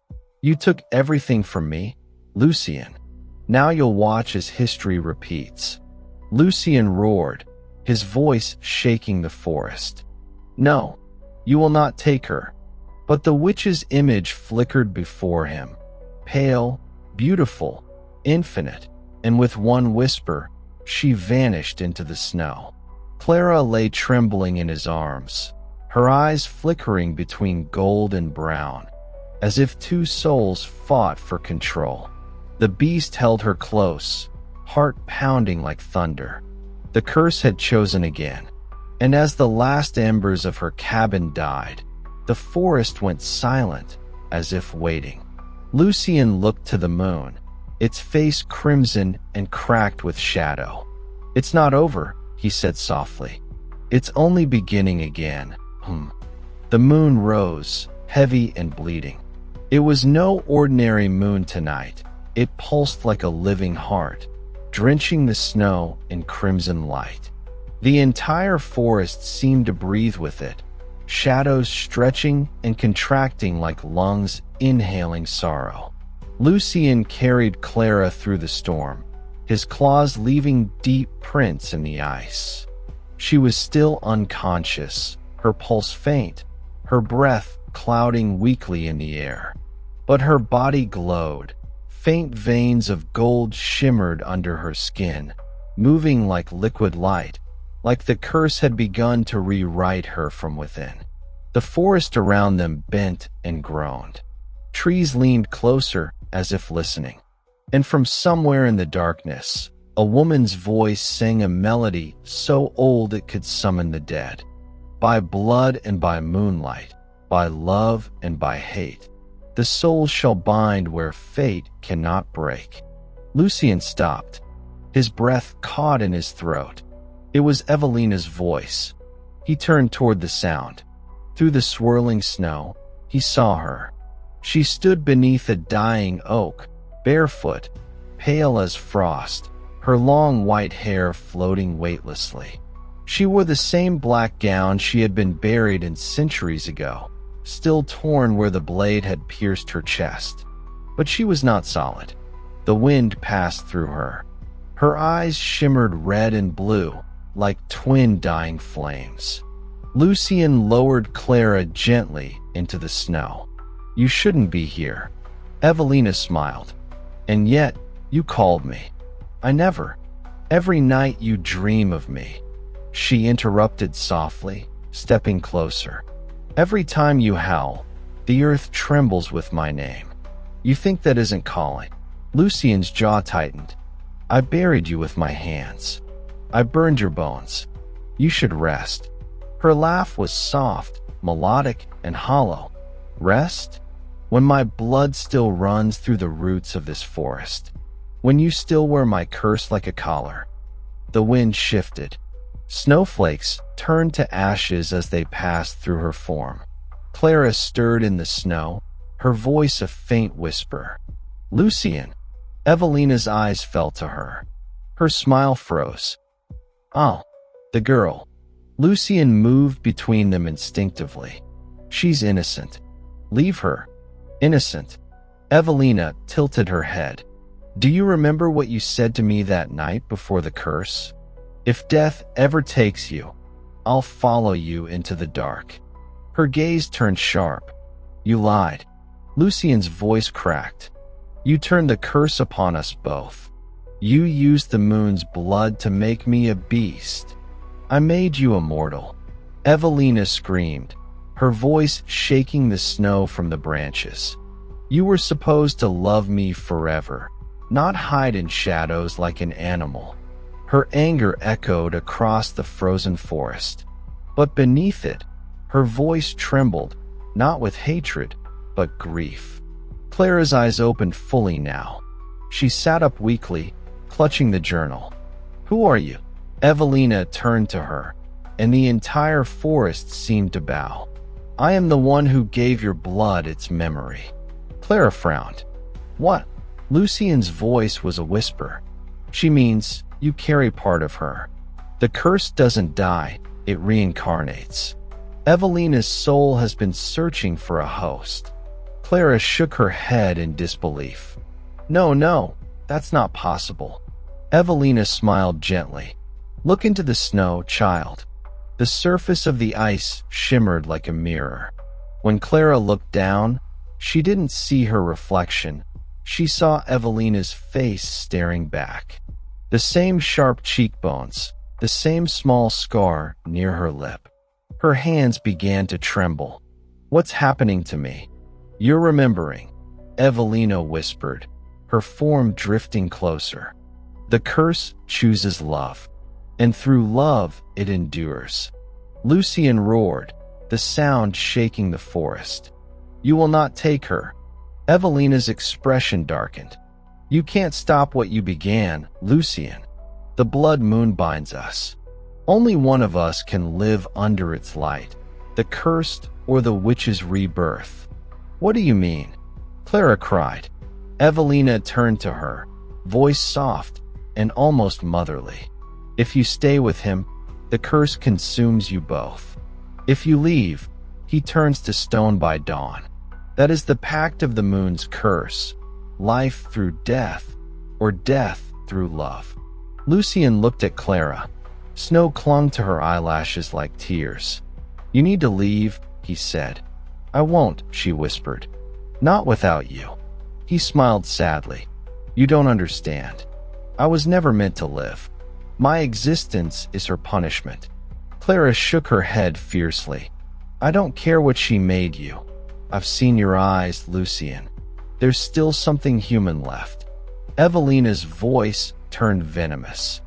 "You took everything from me, Lucian. Now you'll watch as history repeats." Lucian roared, his voice shaking the forest. "No, you will not take her." But the witch's image flickered before him, pale, beautiful, infinite, and with one whisper, she vanished into the snow. Clara lay trembling in his arms, her eyes flickering between gold and brown, as if two souls fought for control. The beast held her close, heart pounding like thunder. The curse had chosen again, and as the last embers of her cabin died, the forest went silent, as if waiting. Lucian looked to the moon, its face crimson and cracked with shadow. "It's not over," he said softly. "It's only beginning again." The moon rose, heavy and bleeding. It was no ordinary moon tonight. It pulsed like a living heart, drenching the snow in crimson light. The entire forest seemed to breathe with it, shadows stretching and contracting like lungs inhaling sorrow. Lucian carried Clara through the storm, his claws leaving deep prints in the ice. She was still unconscious, her pulse faint, her breath clouding weakly in the air. But her body glowed. Faint veins of gold shimmered under her skin, moving like liquid light, like the curse had begun to rewrite her from within. The forest around them bent and groaned. Trees leaned closer, as if listening. And from somewhere in the darkness, a woman's voice sang a melody so old it could summon the dead. By blood and by moonlight, by love and by hate, the soul shall bind where fate cannot break. Lucian stopped, his breath caught in his throat. It was Evelina's voice. He turned toward the sound. Through the swirling snow, he saw her. She stood beneath a dying oak, barefoot, pale as frost, her long white hair floating weightlessly. She wore the same black gown she had been buried in centuries ago, still torn where the blade had pierced her chest. But she was not solid. The wind passed through her. Her eyes shimmered red and blue, like twin dying flames. Lucian lowered Clara gently into the snow. "You shouldn't be here." Evelina smiled. "And yet, you called me." "I never. Every night you dream of me." She interrupted softly, stepping closer. "Every time you howl, the earth trembles with my name. You think that isn't calling." Lucian's jaw tightened. "I buried you with my hands. I burned your bones. You should rest." Her laugh was soft, melodic, and hollow. "Rest? When my blood still runs through the roots of this forest. When you still wear my curse like a collar." The wind shifted. Snowflakes turned to ashes as they passed through her form. Clara stirred in the snow, her voice a faint whisper. "Lucian." Evelina's eyes fell to her. Her smile froze. "Oh, the girl." Lucian moved between them instinctively. "She's innocent. Leave her." "Innocent?" Evelina tilted her head. "Do you remember what you said to me that night before the curse? If death ever takes you, I'll follow you into the dark." Her gaze turned sharp. "You lied." Lucian's voice cracked. "You turned the curse upon us both. You used the moon's blood to make me a beast. I made you immortal." Evelina screamed, her voice shaking the snow from the branches. "You were supposed to love me forever, not hide in shadows like an animal." Her anger echoed across the frozen forest. But beneath it, her voice trembled, not with hatred, but grief. Clara's eyes opened fully now. She sat up weakly, clutching the journal. "Who are you?" Evelina turned to her, and the entire forest seemed to bow. "I am the one who gave your blood its memory." Clara frowned. "What?" Lucian's voice was a whisper. "She means you carry part of her. The curse doesn't die, it reincarnates." Evelina's soul has been searching for a host. Clara shook her head in disbelief. No, that's not possible." Evelina smiled gently. "Look into the snow, child." The surface of the ice shimmered like a mirror. When Clara looked down, she didn't see her reflection. She saw Evelina's face staring back. The same sharp cheekbones, the same small scar near her lip. Her hands began to tremble. "What's happening to me?" "You're remembering," Evelina whispered, her form drifting closer. "The curse chooses love, and through love it endures." Lucian roared, the sound shaking the forest. "You will not take her." Evelina's expression darkened. "You can't stop what you began, Lucian. The blood moon binds us. Only one of us can live under its light, the cursed or the witch's rebirth." "What do you mean?" Clara cried. Evelina turned to her, voice soft and almost motherly. "If you stay with him, the curse consumes you both. If you leave, he turns to stone by dawn. That is the pact of the moon's curse, life through death, or death through love." Lucian looked at Clara. Snow clung to her eyelashes like tears. "You need to leave," he said. "I won't," she whispered. "Not without you." He smiled sadly. "You don't understand. I was never meant to live. My existence is her punishment." Clara shook her head fiercely. "I don't care what she made you. I've seen your eyes, Lucian. There's still something human left." Evelina's voice turned venomous.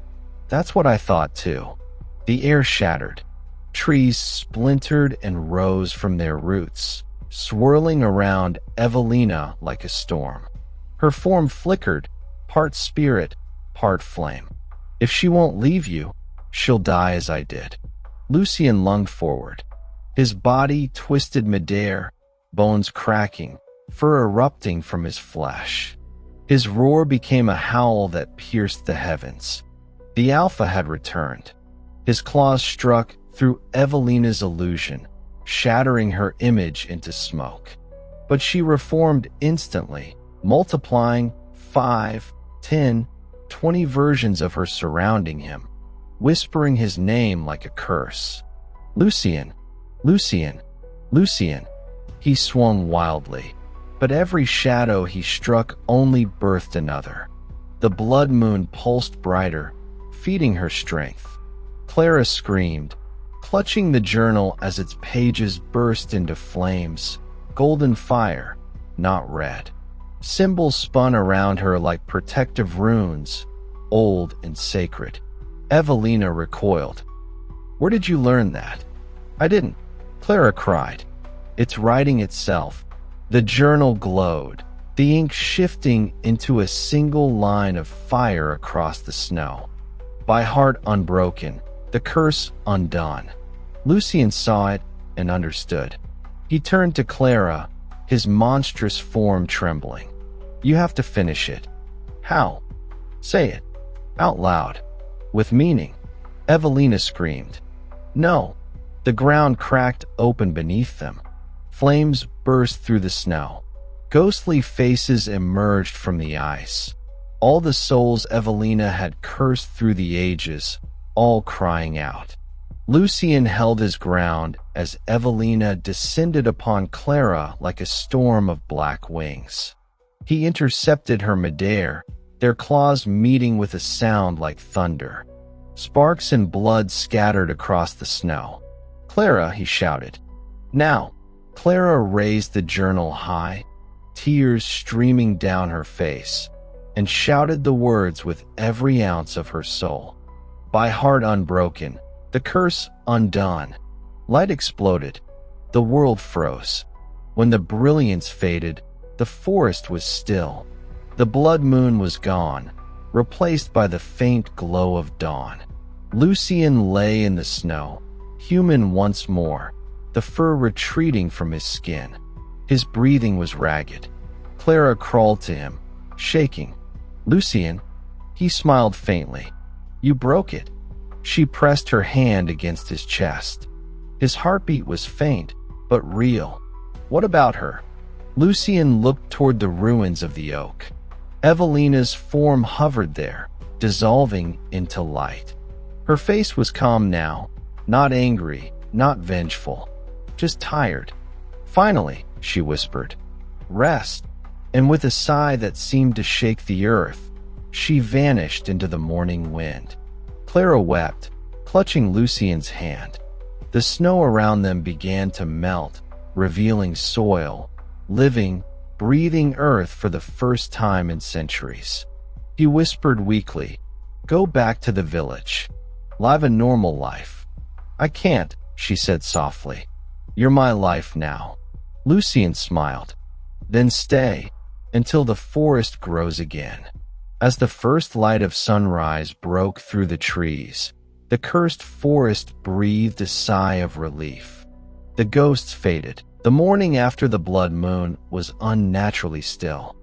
"That's what I thought too." The air shattered. Trees splintered and rose from their roots, swirling around Evelina like a storm. Her form flickered, part spirit, part flame. "If she won't leave you, she'll die as I did." Lucian lunged forward. His body twisted midair, bones cracking, fur erupting from his flesh. His roar became a howl that pierced the heavens. The Alpha had returned. His claws struck through Evelina's illusion, shattering her image into smoke. But she reformed instantly, multiplying 5, 10, 20 versions of her surrounding him, whispering his name like a curse. "Lucian, Lucian, Lucian." He swung wildly, but every shadow he struck only birthed another. The blood moon pulsed brighter, feeding her strength. Clara screamed, clutching the journal as its pages burst into flames, golden fire, not red. Symbols spun around her like protective runes, old and sacred. Evelina recoiled. "Where did you learn that?" "I didn't," Clara cried. "It's writing itself." The journal glowed, the ink shifting into a single line of fire across the snow. By heart unbroken, the curse undone. Lucien saw it and understood. He turned to Clara, his monstrous form trembling. "You have to finish it." "How?" "Say it. Out loud. With meaning." Evelina screamed. "No." The ground cracked open beneath them. Flames burst through the snow. Ghostly faces emerged from the ice. All the souls Evelina had cursed through the ages, all crying out. Lucien held his ground as Evelina descended upon Clara like a storm of black wings. He intercepted her midair, their claws meeting with a sound like thunder. Sparks and blood scattered across the snow. "Clara," he shouted. "Now." Clara raised the journal high, tears streaming down her face, and shouted the words with every ounce of her soul. "By heart unbroken, the curse undone." Light exploded. The world froze. When the brilliance faded, the forest was still. The blood moon was gone, replaced by the faint glow of dawn. Lucien lay in the snow, human once more, the fur retreating from his skin. His breathing was ragged. Clara crawled to him, shaking. "Lucien?" He smiled faintly. "You broke it." She pressed her hand against his chest. His heartbeat was faint, but real. "What about her?" Lucien looked toward the ruins of the oak. Evelina's form hovered there, dissolving into light. Her face was calm now, not angry, not vengeful, just tired. "Finally," she whispered. "Rest." And with a sigh that seemed to shake the earth, she vanished into the morning wind. Clara wept, clutching Lucien's hand. The snow around them began to melt, revealing soil, living, breathing earth for the first time in centuries. He whispered weakly, "Go back to the village. Live a normal life." "I can't," she said softly. "You're my life now." Lucien smiled. "Then stay, until the forest grows again." As the first light of sunrise broke through the trees, the cursed forest breathed a sigh of relief. The ghosts faded. The morning after the blood moon was unnaturally still.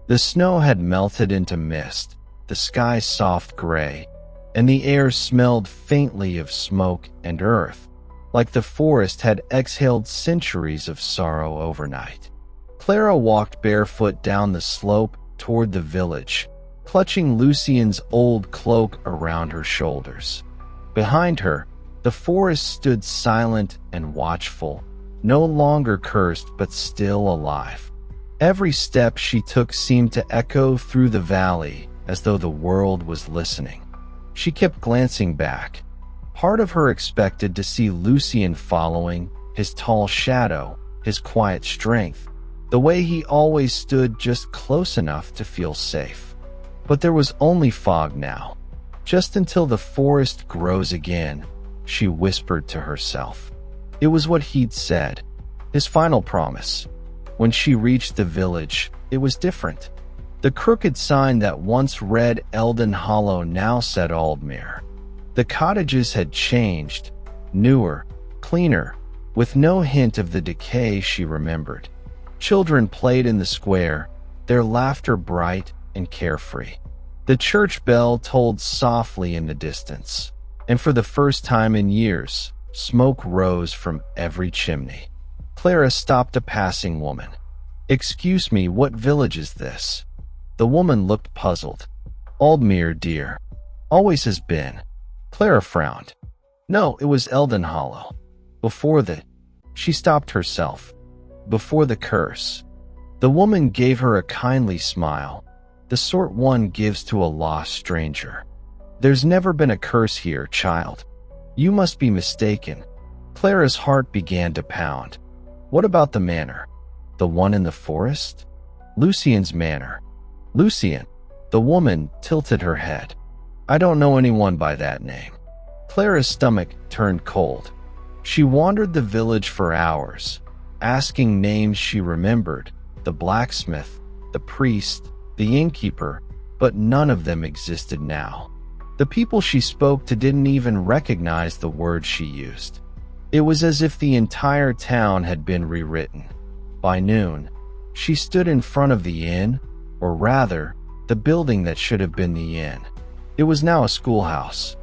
The snow had melted into mist, the sky soft gray, and the air smelled faintly of smoke and earth, like the forest had exhaled centuries of sorrow overnight. Clara walked barefoot down the slope toward the village, clutching Lucien's old cloak around her shoulders. Behind her, the forest stood silent and watchful, no longer cursed but still alive. Every step she took seemed to echo through the valley as though the world was listening. She kept glancing back. Part of her expected to see Lucien following, his tall shadow, his quiet strength, the way he always stood just close enough to feel safe. But there was only fog now. "Just until the forest grows again," she whispered to herself. It was what he'd said, his final promise. When she reached the village, it was different. The crooked sign that once read Eldon Hollow now said Aldmere. The cottages had changed, newer, cleaner, with no hint of the decay she remembered. Children played in the square, their laughter bright and carefree. The church bell tolled softly in the distance, and for the first time in years, smoke rose from every chimney. Clara stopped a passing woman. "Excuse me, what village is this?" The woman looked puzzled. "Aldmere, dear. Always has been." Clara frowned. "No, it was Eldon Hollow. Before the—" She stopped herself. "Before the curse." The woman gave her a kindly smile, the sort one gives to a lost stranger. "There's never been a curse here, child. You must be mistaken." Clara's heart began to pound. "What about the manor? The one in the forest?" "Lucien's manor." "Lucien?" The woman tilted her head. "I don't know anyone by that name." Clara's stomach turned cold. She wandered the village for hours, asking names she remembered, the blacksmith, the priest, the innkeeper, but none of them existed now. The people she spoke to didn't even recognize the words she used. It was as if the entire town had been rewritten. By noon, she stood in front of the inn, or rather, the building that should have been the inn. It was now a schoolhouse.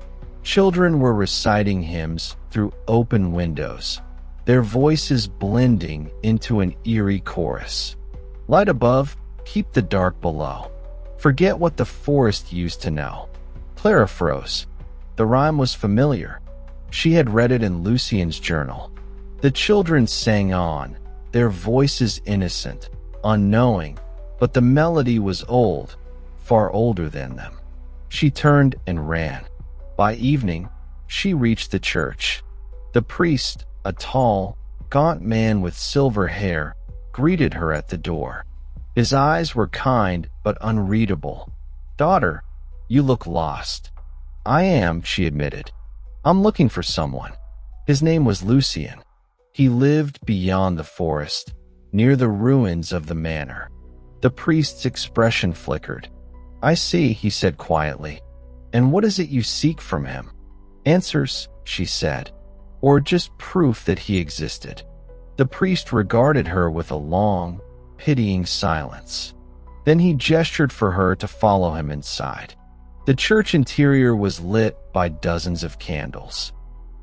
Children were reciting hymns through open windows, their voices blending into an eerie chorus. Light above, keep the dark below. Forget what the forest used to know. Clara froze. The rhyme was familiar. She had read it in Lucien's journal. The children sang on, their voices innocent, unknowing, but the melody was old, far older than them. She turned and ran. By evening, she reached the church. The priest, a tall, gaunt man with silver hair, greeted her at the door. His eyes were kind but unreadable. "Daughter, you look lost." "I am," she admitted. "I'm looking for someone." His name was Lucien. He lived beyond the forest, near the ruins of the manor. The priest's expression flickered. "I see," he said quietly. "And what is it you seek from him?" "Answers," she said, "or just proof that he existed." The priest regarded her with a long, pitying silence. Then he gestured for her to follow him inside. The church interior was lit by dozens of candles.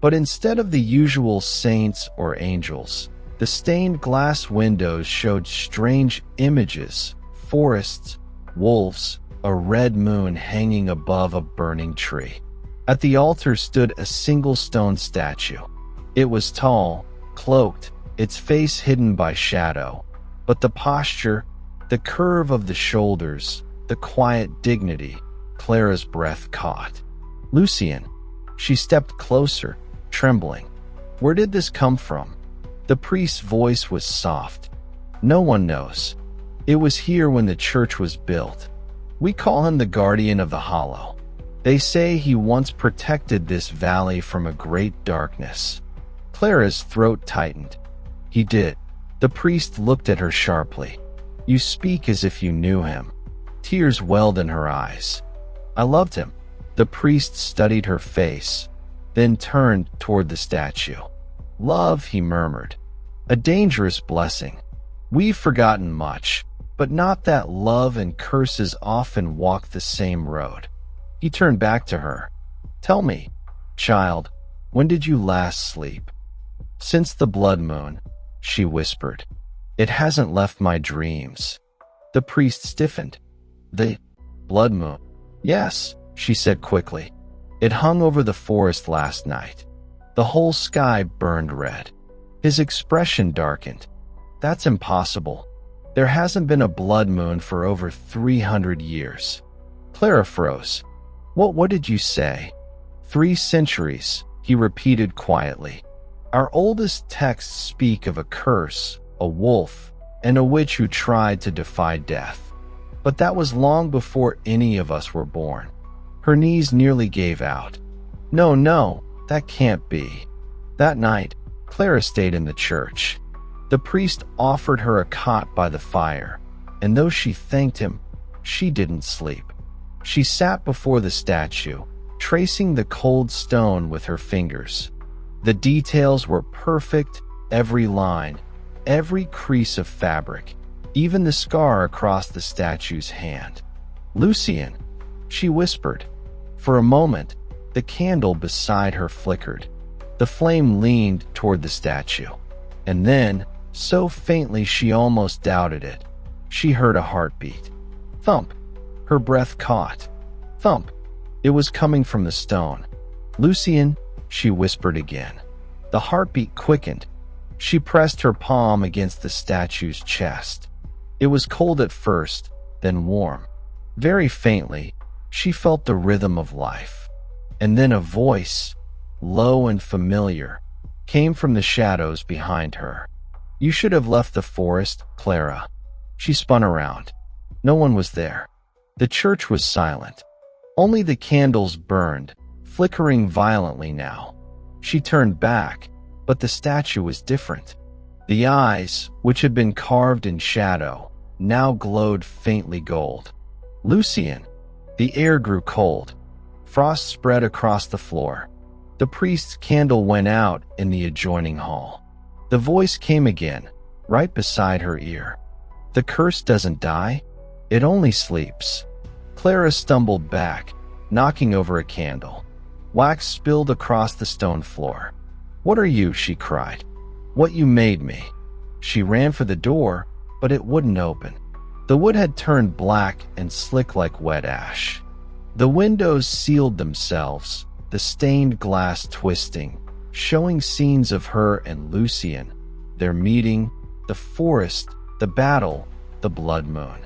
But instead of the usual saints or angels, the stained glass windows showed strange images: forests, wolves, a red moon hanging above a burning tree. At the altar stood a single stone statue. It was tall, cloaked, its face hidden by shadow, but the posture, the curve of the shoulders, the quiet dignity, Clara's breath caught. "Lucien." She stepped closer, trembling. "Where did this come from?" The priest's voice was soft. "No one knows. It was here when the church was built. We call him the guardian of the hollow. They say he once protected this valley from a great darkness." Clara's throat tightened. "He did." The priest looked at her sharply. "You speak as if you knew him." Tears welled in her eyes. "I loved him." The priest studied her face, then turned toward the statue. "Love," he murmured. "A dangerous blessing. We've forgotten much, but not that love and curses often walk the same road." He turned back to her. "Tell me, child, when did you last sleep?" "Since the blood moon," she whispered. "It hasn't left my dreams." The priest stiffened. "The blood moon?" "Yes," she said quickly. "It hung over the forest last night. The whole sky burned red." His expression darkened. "That's impossible. There hasn't been a blood moon for over 300 years. Clara froze. What did you say?" 3 centuries, he repeated quietly. "Our oldest texts speak of a curse, a wolf, and a witch who tried to defy death. But that was long before any of us were born." Her knees nearly gave out. No, that can't be." That night, Clara stayed in the church. The priest offered her a cot by the fire, and though she thanked him, she didn't sleep. She sat before the statue, tracing the cold stone with her fingers. The details were perfect, every line, every crease of fabric, even the scar across the statue's hand. "Lucien," she whispered. For a moment, the candle beside her flickered. The flame leaned toward the statue. And then, so faintly she almost doubted it, she heard a heartbeat. Thump. Her breath caught. Thump. It was coming from the stone. "Lucien," she whispered again. The heartbeat quickened. She pressed her palm against the statue's chest. It was cold at first, then warm. Very faintly, she felt the rhythm of life. And then a voice, low and familiar, came from the shadows behind her. "You should have left the forest, Clara." She spun around. No one was there. The church was silent. Only the candles burned, flickering violently now. She turned back, but the statue was different. The eyes, which had been carved in shadow, now glowed faintly gold. "Lucien." The air grew cold. Frost spread across the floor. The priest's candle went out in the adjoining hall. The voice came again, right beside her ear. "The curse doesn't die. It only sleeps." Clara stumbled back, knocking over a candle. Wax spilled across the stone floor. "What are you?" she cried. "What you made me." She ran for the door, but it wouldn't open. The wood had turned black and slick like wet ash. The windows sealed themselves, the stained glass twisting, showing scenes of her and Lucien, their meeting, the forest, the battle, the blood moon.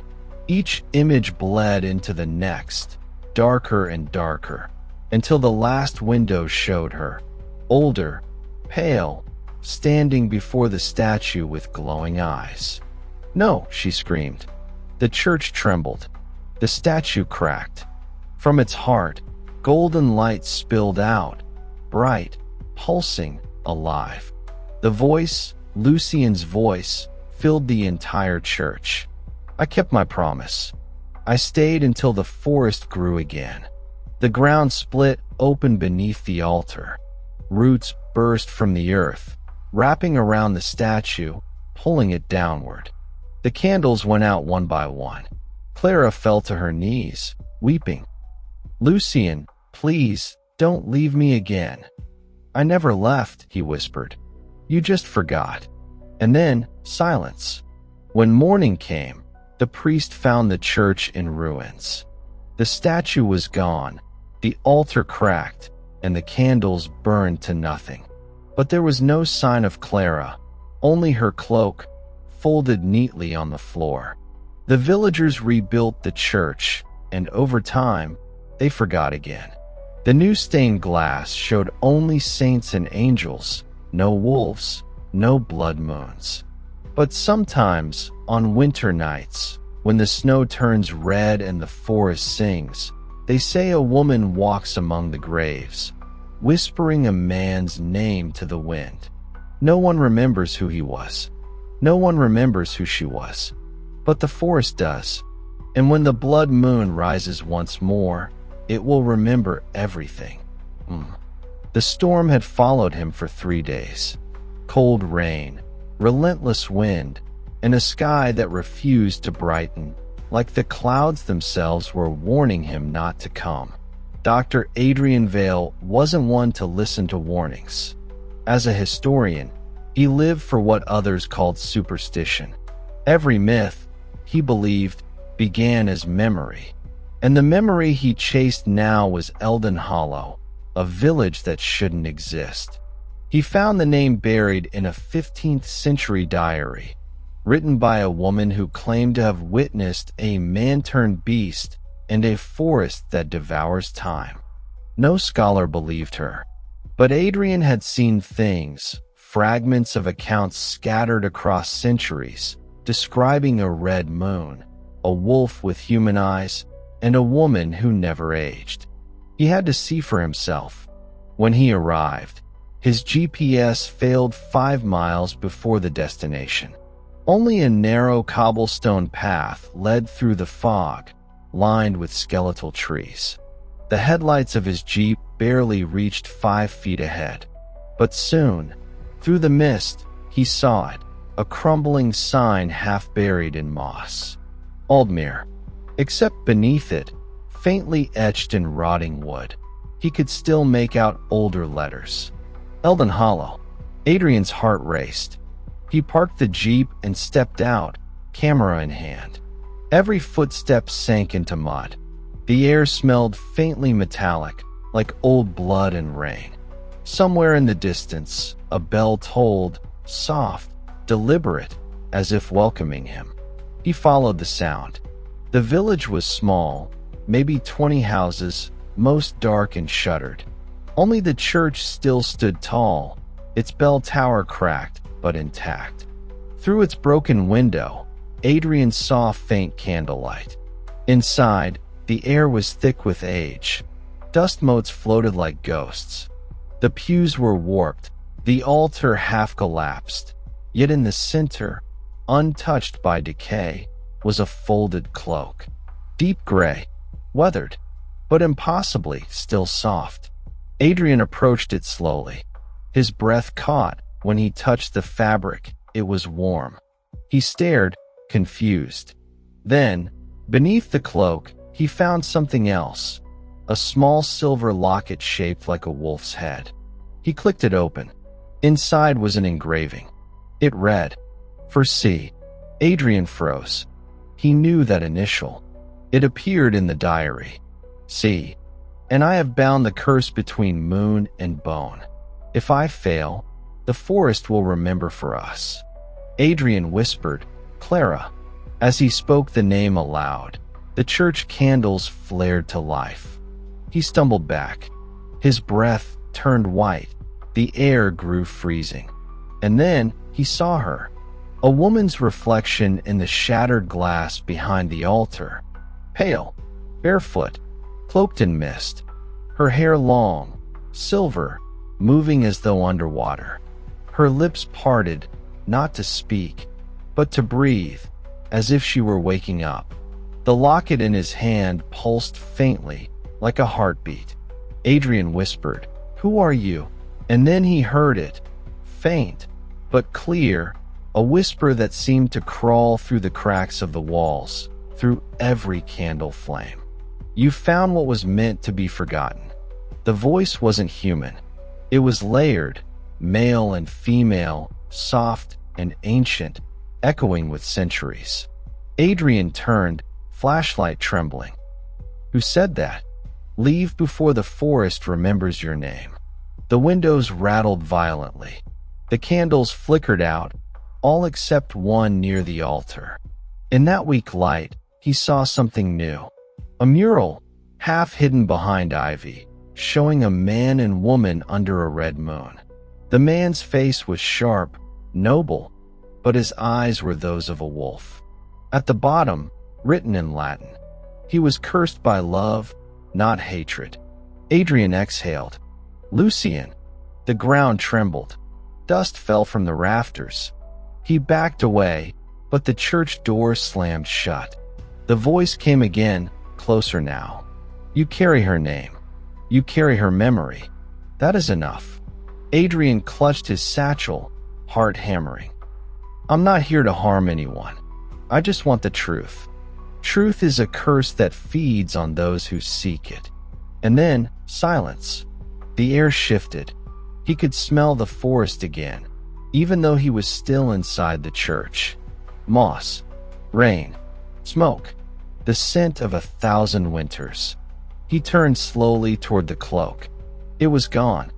Each image bled into the next, darker and darker, until the last window showed her, older, pale, standing before the statue with glowing eyes. "No," she screamed. The church trembled. The statue cracked. From its heart, golden light spilled out, bright, pulsing, alive. The voice, Lucien's voice, filled the entire church. "I kept my promise. I stayed until the forest grew again." The ground split open beneath the altar. Roots burst from the earth, wrapping around the statue, pulling it downward. The candles went out one by one. Clara fell to her knees, weeping. "Lucien, please, don't leave me again." "I never left," he whispered. "You just forgot." And then, silence. When morning came, the priest found the church in ruins. The statue was gone, the altar cracked, and the candles burned to nothing. But there was no sign of Clara, only her cloak, folded neatly on the floor. The villagers rebuilt the church, and over time, they forgot again. The new stained glass showed only saints and angels, no wolves, no blood moons. But sometimes, on winter nights, when the snow turns red and the forest sings, they say a woman walks among the graves, whispering a man's name to the wind. No one remembers who he was. No one remembers who she was. But the forest does. And when the blood moon rises once more, it will remember everything. The storm had followed him for 3 days. Cold rain, relentless wind, and a sky that refused to brighten, like the clouds themselves were warning him not to come. Dr. Adrian Vale wasn't one to listen to warnings. As a historian, he lived for what others called superstition. Every myth, he believed, began as memory. And the memory he chased now was Eldon Hollow, a village that shouldn't exist. He found the name buried in a 15th century diary, written by a woman who claimed to have witnessed a man-turned-beast and a forest that devours time. No scholar believed her, but Adrian had seen things, fragments of accounts scattered across centuries, describing a red moon, a wolf with human eyes, and a woman who never aged. He had to see for himself. When he arrived, his GPS failed 5 miles before the destination. Only a narrow cobblestone path led through the fog, lined with skeletal trees. The headlights of his Jeep barely reached 5 feet ahead. But soon, through the mist, he saw it, a crumbling sign half buried in moss. Aldmere. Except beneath it, faintly etched in rotting wood, he could still make out older letters. Eldon Hollow. Adrian's heart raced. He parked the Jeep and stepped out, camera in hand. Every footstep sank into mud. The air smelled faintly metallic, like old blood and rain. Somewhere in the distance, a bell tolled, soft, deliberate, as if welcoming him. He followed the sound. The village was small, maybe 20 houses, most dark and shuttered. Only the church still stood tall, its bell tower cracked but intact. Through its broken window, Adrian saw faint candlelight. Inside, the air was thick with age. Dust motes floated like ghosts. The pews were warped, the altar half collapsed. Yet in the center, untouched by decay, was a folded cloak. Deep gray, weathered, but impossibly still soft. Adrian approached it slowly. His breath caught when he touched the fabric. It was warm. He stared, confused. Then, beneath the cloak, he found something else. A small silver locket shaped like a wolf's head. He clicked it open. Inside was an engraving. It read, "For C." Adrian froze. He knew that initial. It appeared in the diary. "C. And I have bound the curse between moon and bone. If I fail, the forest will remember for us." Adrian whispered, "Clara." As he spoke the name aloud, the church candles flared to life. He stumbled back. His breath turned white. The air grew freezing. And then he saw her, a woman's reflection in the shattered glass behind the altar. Pale, barefoot, cloaked in mist. Her hair long, silver, moving as though underwater. Her lips parted, not to speak, but to breathe, as if she were waking up. The locket in his hand pulsed faintly, like a heartbeat. Adrian whispered, "Who are you?" And then he heard it, faint, but clear, a whisper that seemed to crawl through the cracks of the walls, through every candle flame. "You found what was meant to be forgotten." The voice wasn't human. It was layered, male and female, soft and ancient, echoing with centuries. Adrian turned, flashlight trembling. "Who said that? Leave before the forest remembers your name." The windows rattled violently. The candles flickered out, all except one near the altar. In that weak light, he saw something new. A mural, half hidden behind ivy, showing a man and woman under a red moon. The man's face was sharp, noble, but his eyes were those of a wolf. At the bottom, written in Latin, he was cursed by love, not hatred. Adrian exhaled. "Lucian." The ground trembled. Dust fell from the rafters. He backed away, but the church door slammed shut. The voice came again, closer now. "You carry her name. You carry her memory. That is enough." Adrian clutched his satchel, heart hammering. "I'm not here to harm anyone. I just want the truth. Truth is a curse that feeds on those who seek it." And then, silence. The air shifted. He could smell the forest again, even though he was still inside the church. Moss, rain, smoke, the scent of 1,000 winters. He turned slowly toward the cloak. It was gone.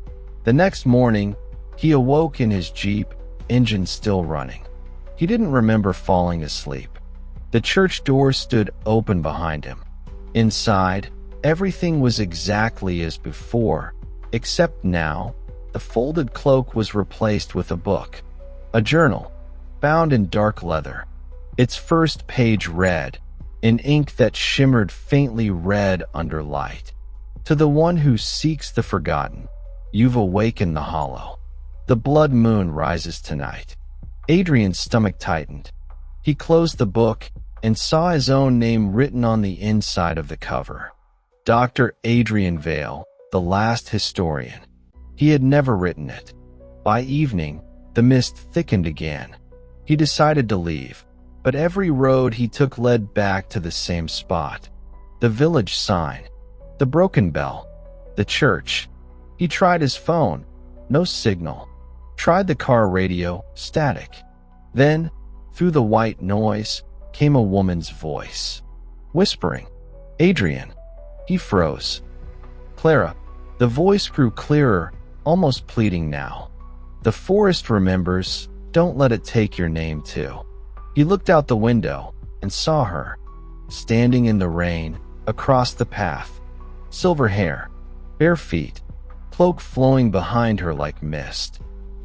The next morning, he awoke in his Jeep, engine still running. He didn't remember falling asleep. The church door stood open behind him. Inside, everything was exactly as before, except now, the folded cloak was replaced with a book. A journal, bound in dark leather. Its first page read, in ink that shimmered faintly red under light. "To the one who seeks the forgotten, you've awakened the hollow. The blood moon rises tonight." Adrian's stomach tightened. He closed the book and saw his own name written on the inside of the cover. Dr. Adrian Vale, the last historian. He had never written it. By evening, the mist thickened again. He decided to leave, but every road he took led back to the same spot. The village sign, the broken bell, the church. He tried his phone, no signal. Tried the car radio, static. Then, through the white noise, came a woman's voice, whispering, "Adrian." He froze. "Clara." The voice grew clearer, almost pleading now. "The forest remembers, don't let it take your name too." He looked out the window and saw her, standing in the rain, across the path. Silver hair, bare feet, cloak flowing behind her like mist.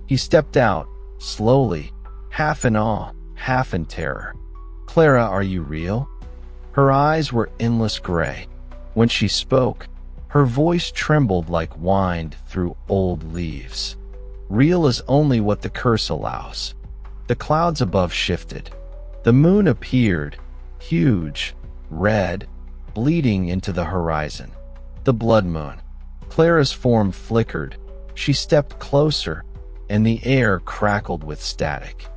He stepped out, slowly, half in awe, half in terror. "Clara, are you real?" Her eyes were endless gray. When she spoke, her voice trembled like wind through old leaves. "Real is only what the curse allows." The clouds above shifted. The moon appeared, huge, red, bleeding into the horizon. The blood moon. Clara's form flickered. She stepped closer, and the air crackled with static.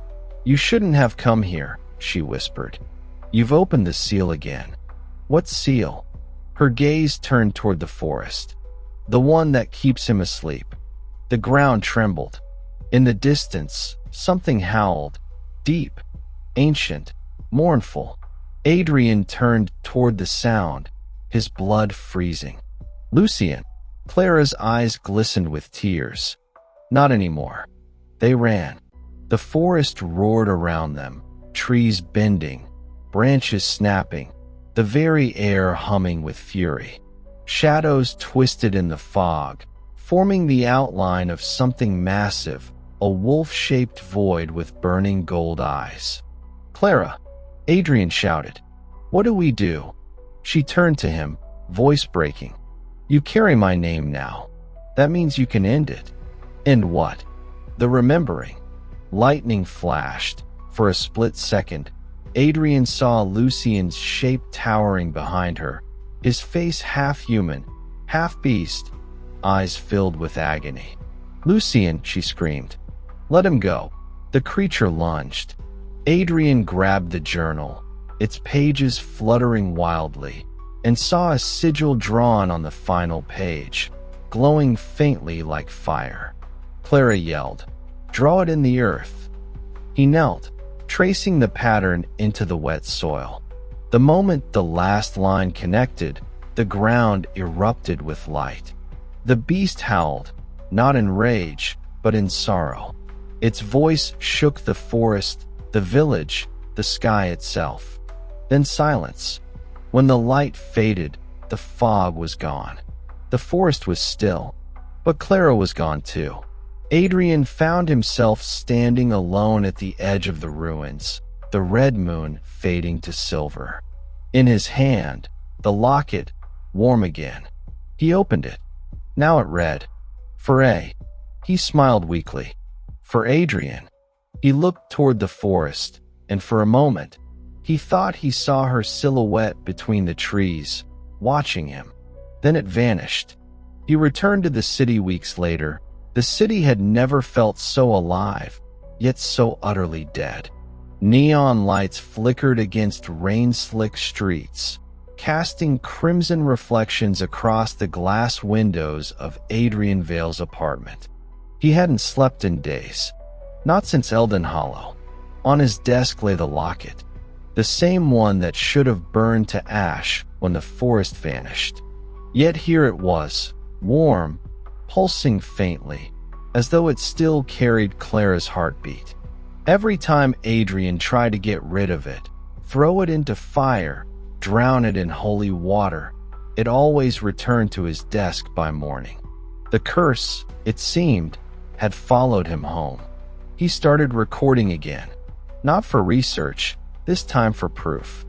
"You shouldn't have come here," she whispered. "You've opened the seal again." "What seal?" Her gaze turned toward the forest. "The one that keeps him asleep." The ground trembled. In the distance, something howled, deep, ancient, mournful. Adrian turned toward the sound, his blood freezing. "Lucien." Clara's eyes glistened with tears. "Not anymore." They ran. The forest roared around them, trees bending, branches snapping, the very air humming with fury. Shadows twisted in the fog, forming the outline of something massive, a wolf-shaped void with burning gold eyes. "Clara!" Adrian shouted. "What do we do?" She turned to him, voice breaking. "You carry my name now. That means you can end it." "End what?" "The remembering." Lightning flashed. For a split second, Adrian saw Lucien's shape towering behind her, his face half human, half beast, eyes filled with agony. "Lucien," she screamed. "Let him go." The creature lunged. Adrian grabbed the journal, its pages fluttering wildly, and saw a sigil drawn on the final page, glowing faintly like fire. Clara yelled, "Draw it in the earth." He knelt, tracing the pattern into the wet soil. The moment the last line connected, the ground erupted with light. The beast howled, not in rage, but in sorrow. Its voice shook the forest, the village, the sky itself. Then silence. When the light faded, the fog was gone. The forest was still, but Clara was gone too. Adrian found himself standing alone at the edge of the ruins, the red moon fading to silver. In his hand, the locket, warm again. He opened it. Now it read, "For A." He smiled weakly. "For Adrian." He looked toward the forest, and for a moment, he thought he saw her silhouette between the trees, watching him. Then it vanished. He returned to the city weeks later. The city had never felt so alive, yet so utterly dead. Neon lights flickered against rain-slick streets, casting crimson reflections across the glass windows of Adrian Vale's apartment. He hadn't slept in days, not since Eldon Hollow. On his desk lay the locket, the same one that should have burned to ash when the forest vanished. Yet here it was, warm, pulsing faintly, as though it still carried Clara's heartbeat. Every time Adrian tried to get rid of it, throw it into fire, drown it in holy water, it always returned to his desk by morning. The curse, it seemed, had followed him home. He started recording again, not for research, this time for proof.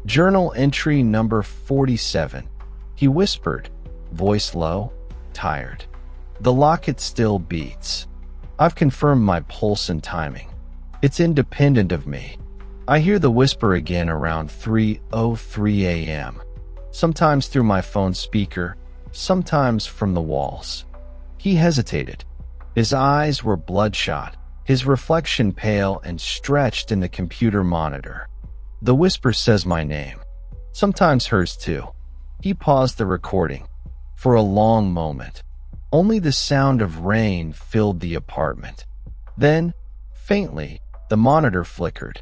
Journal entry number 47. He whispered, voice low, tired. "The locket still beats. I've confirmed my pulse and timing. It's independent of me. I hear the whisper again around 3:03 a.m., sometimes through my phone speaker, sometimes from the walls." He hesitated. His eyes were bloodshot, his reflection pale and stretched in the computer monitor. "The whisper says my name. Sometimes hers too." He paused the recording. For a long moment, only the sound of rain filled the apartment. Then, faintly, the monitor flickered.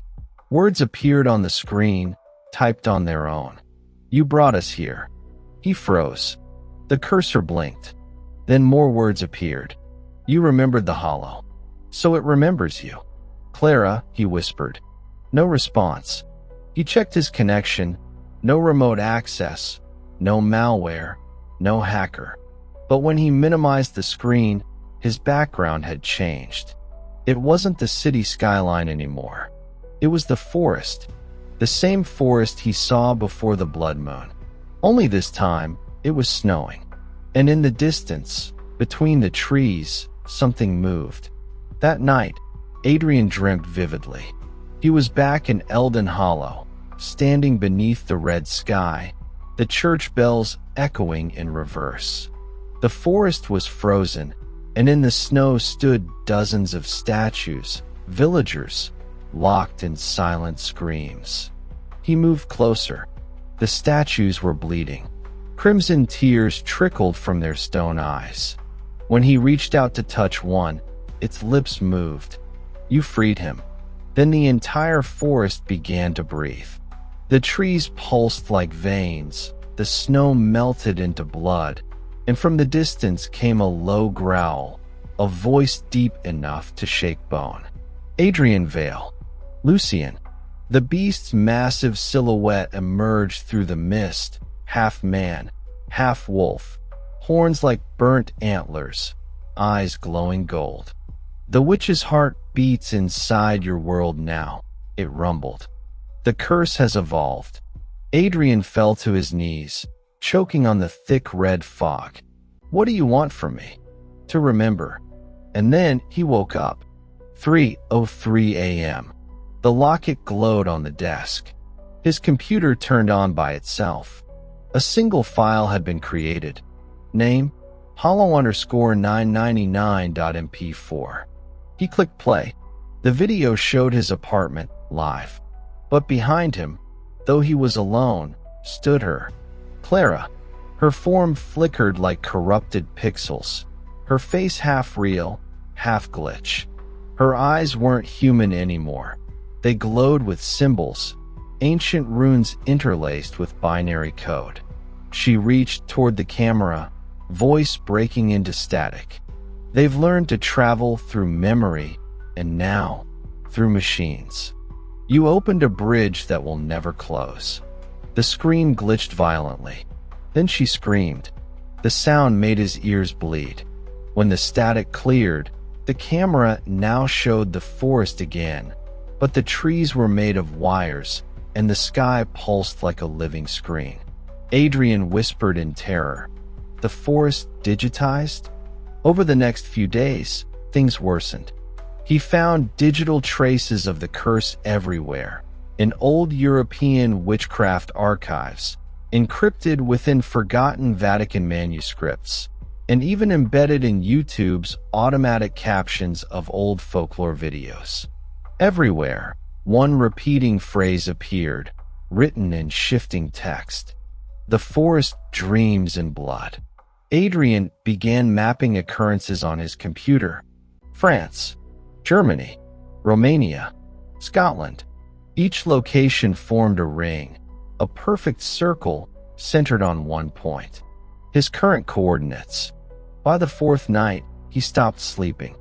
Words appeared on the screen, typed on their own. "You brought us here." He froze. The cursor blinked. Then more words appeared. "You remembered the hollow. So it remembers you." "Clara," he whispered. No response. He checked his connection. No remote access. No malware. No hacker. But when he minimized the screen, his background had changed. It wasn't the city skyline anymore. It was the forest. The same forest he saw before the blood moon. Only this time, it was snowing. And in the distance, between the trees, something moved. That night, Adrian dreamt vividly. He was back in Eldon Hollow, standing beneath the red sky, the church bells echoing in reverse. The forest was frozen, and in the snow stood dozens of statues, villagers, locked in silent screams. He moved closer. The statues were bleeding. Crimson tears trickled from their stone eyes. When he reached out to touch one, its lips moved. You freed him. Then the entire forest began to breathe. The trees pulsed like veins, the snow melted into blood, and from the distance came a low growl, a voice deep enough to shake bone. Adrian Vale. Lucian. The beast's massive silhouette emerged through the mist, half man, half wolf, horns like burnt antlers, eyes glowing gold. The witch's heart beats inside your world now, it rumbled. The curse has evolved. Adrian fell to his knees, choking on the thick red fog. What do you want from me? To remember. And then he woke up. 3:03 a.m. The locket glowed on the desk. His computer turned on by itself. A single file had been created. Name, hollow_999.mp4. He clicked play. The video showed his apartment, live. But behind him, though he was alone, stood her. Clara. Her form flickered like corrupted pixels. Her face half real, half glitch. Her eyes weren't human anymore. They glowed with symbols, ancient runes interlaced with binary code. She reached toward the camera, voice breaking into static. They've learned to travel through memory, and now, through machines. You opened a bridge that will never close. The screen glitched violently. Then she screamed. The sound made his ears bleed. When the static cleared, the camera now showed the forest again, but the trees were made of wires, and the sky pulsed like a living screen. Adrian whispered in terror. The forest digitized? Over the next few days, things worsened. He found digital traces of the curse everywhere, in old European witchcraft archives, encrypted within forgotten Vatican manuscripts, and even embedded in YouTube's automatic captions of old folklore videos. Everywhere, one repeating phrase appeared, written in shifting text. The forest dreams in blood. Adrian began mapping occurrences on his computer. France, Germany, Romania, Scotland. Each location formed a ring, a perfect circle centered on one point. His current coordinates. By the fourth night, he stopped sleeping.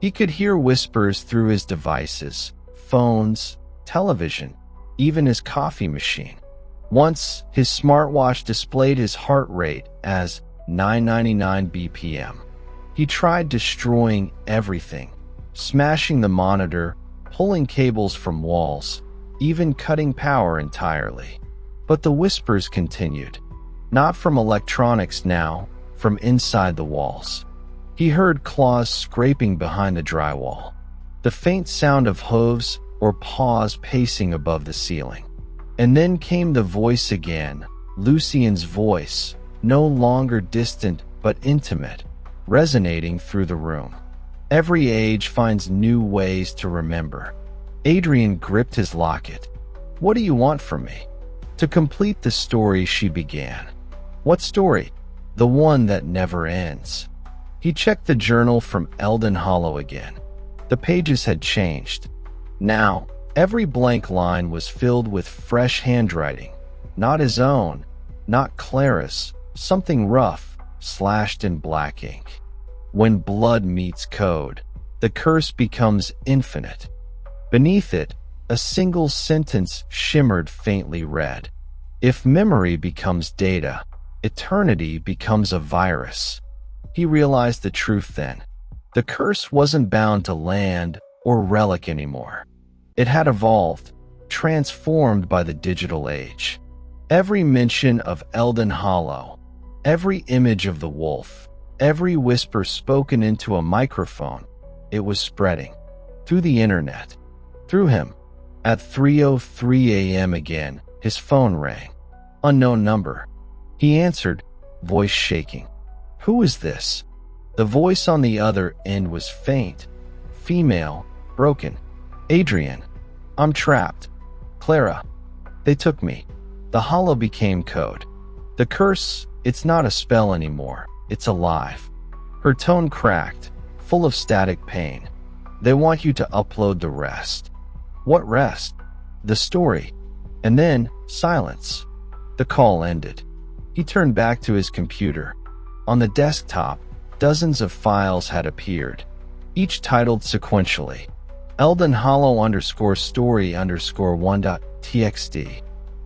He could hear whispers through his devices, phones, television, even his coffee machine. Once, his smartwatch displayed his heart rate as 999 BPM. He tried destroying everything, smashing the monitor, pulling cables from walls, even cutting power entirely. But the whispers continued. Not from electronics now, from inside the walls. He heard claws scraping behind the drywall, the faint sound of hooves or paws pacing above the ceiling. And then came the voice again, Lucian's voice, no longer distant but intimate, resonating through the room. Every age finds new ways to remember. Adrian gripped his locket. What do you want from me? To complete the story she began. What story? The one that never ends. He checked the journal from Unholy again. The pages had changed. Now, every blank line was filled with fresh handwriting. Not his own, not Clara's, something rough, slashed in black ink. When blood meets code, the curse becomes infinite. Beneath it, a single sentence shimmered faintly red. If memory becomes data, eternity becomes a virus. He realized the truth then. The curse wasn't bound to land or relic anymore. It had evolved, transformed by the digital age. Every mention of Eldon Hollow, every image of the wolf, every whisper spoken into a microphone, it was spreading. Through the internet. Through him. At 3:03 a.m. again, his phone rang. Unknown number. He answered, voice shaking. Who is this? The voice on the other end was faint, female, broken. Adrian. I'm trapped. Clara. They took me. The hollow became code. The curse, it's not a spell anymore. It's alive. Her tone cracked, full of static pain. They want you to upload the rest. What rest? The story. And then, silence. The call ended. He turned back to his computer. On the desktop, dozens of files had appeared, each titled sequentially. Elden Hollow _story _1.txt.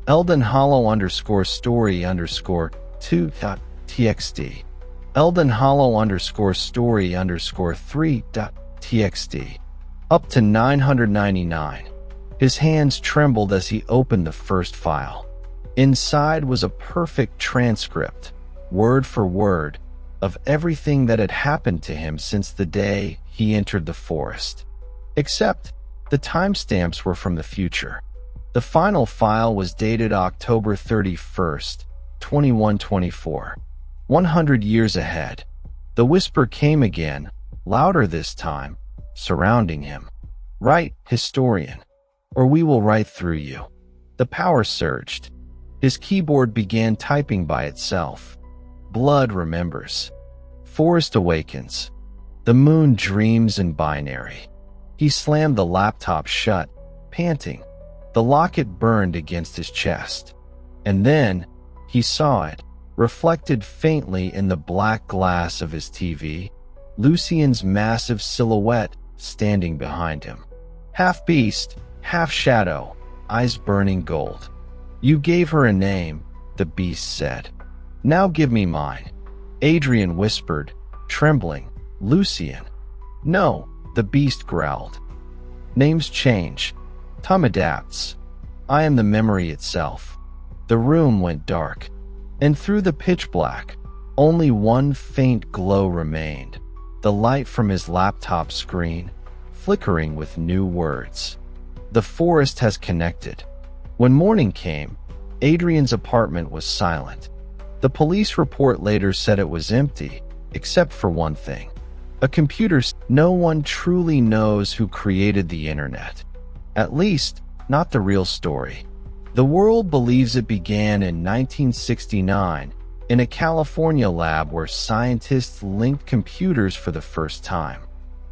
Elden Hollow _story _2.txt. Elden Hollow _story _3.txt. Up to 999. His hands trembled as he opened the first file. Inside was a perfect transcript, word for word, of everything that had happened to him since the day he entered the forest. Except, the timestamps were from the future. The final file was dated October 31st, 2124. 100 years ahead. The whisper came again, louder this time, surrounding him. Write, historian, or we will write through you. The power surged. His keyboard began typing by itself. Blood remembers. Forest awakens. The moon dreams in binary. He slammed the laptop shut, panting. The locket burned against his chest. And then, he saw it, reflected faintly in the black glass of his TV, Lucien's massive silhouette standing behind him. Half beast, half shadow, eyes burning gold. You gave her a name, the beast said. Now give me mine. Adrian whispered, trembling. Lucien. No, the beast growled. Names change. Time adapts. I am the memory itself. The room went dark, and through the pitch black, only one faint glow remained, the light from his laptop screen, flickering with new words. The forest has connected. When morning came, Adrian's apartment was silent. The police report later said it was empty, except for one thing. A computer. No one truly knows who created the internet. At least, not the real story. The world believes it began in 1969 in a California lab where scientists linked computers for the first time.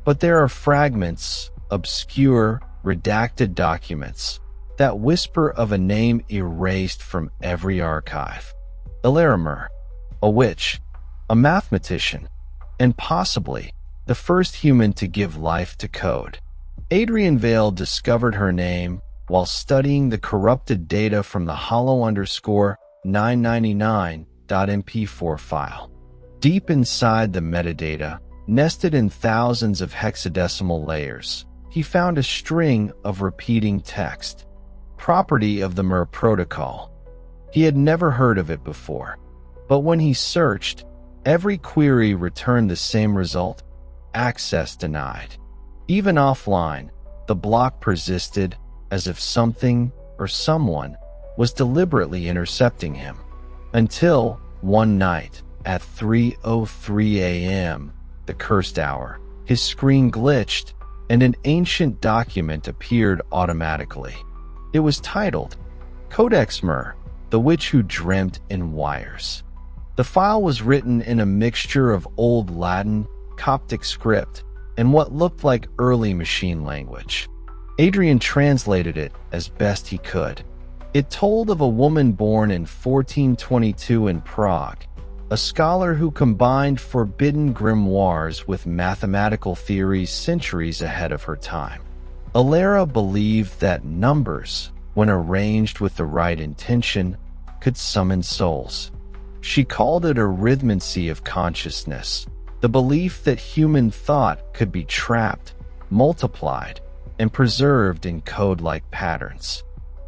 But there are fragments, obscure, redacted documents that whisper of a name erased from every archive. Ilarimer, a witch, a mathematician, and possibly the first human to give life to code. Adrian Vale discovered her name while studying the corrupted data from the hollow _999.mp4 file. Deep inside the metadata, nested in thousands of hexadecimal layers, he found a string of repeating text, property of the Mir protocol. He had never heard of it before, but when he searched, every query returned the same result: access denied. Even offline, the block persisted, as if something or someone was deliberately intercepting him. Until, one night, at 3:03 a.m., the cursed hour, his screen glitched and an ancient document appeared automatically. It was titled, Codex Mir, the Witch Who Dreamt in Wires. The file was written in a mixture of Old Latin, Coptic script, and what looked like early machine language. Adrian translated it as best he could. It told of a woman born in 1422 in Prague, a scholar who combined forbidden grimoires with mathematical theories centuries ahead of her time. Alara believed that numbers, when arranged with the right intention, could summon souls. She called it a rhythmancy of consciousness, the belief that human thought could be trapped, multiplied, and preserved in code-like patterns.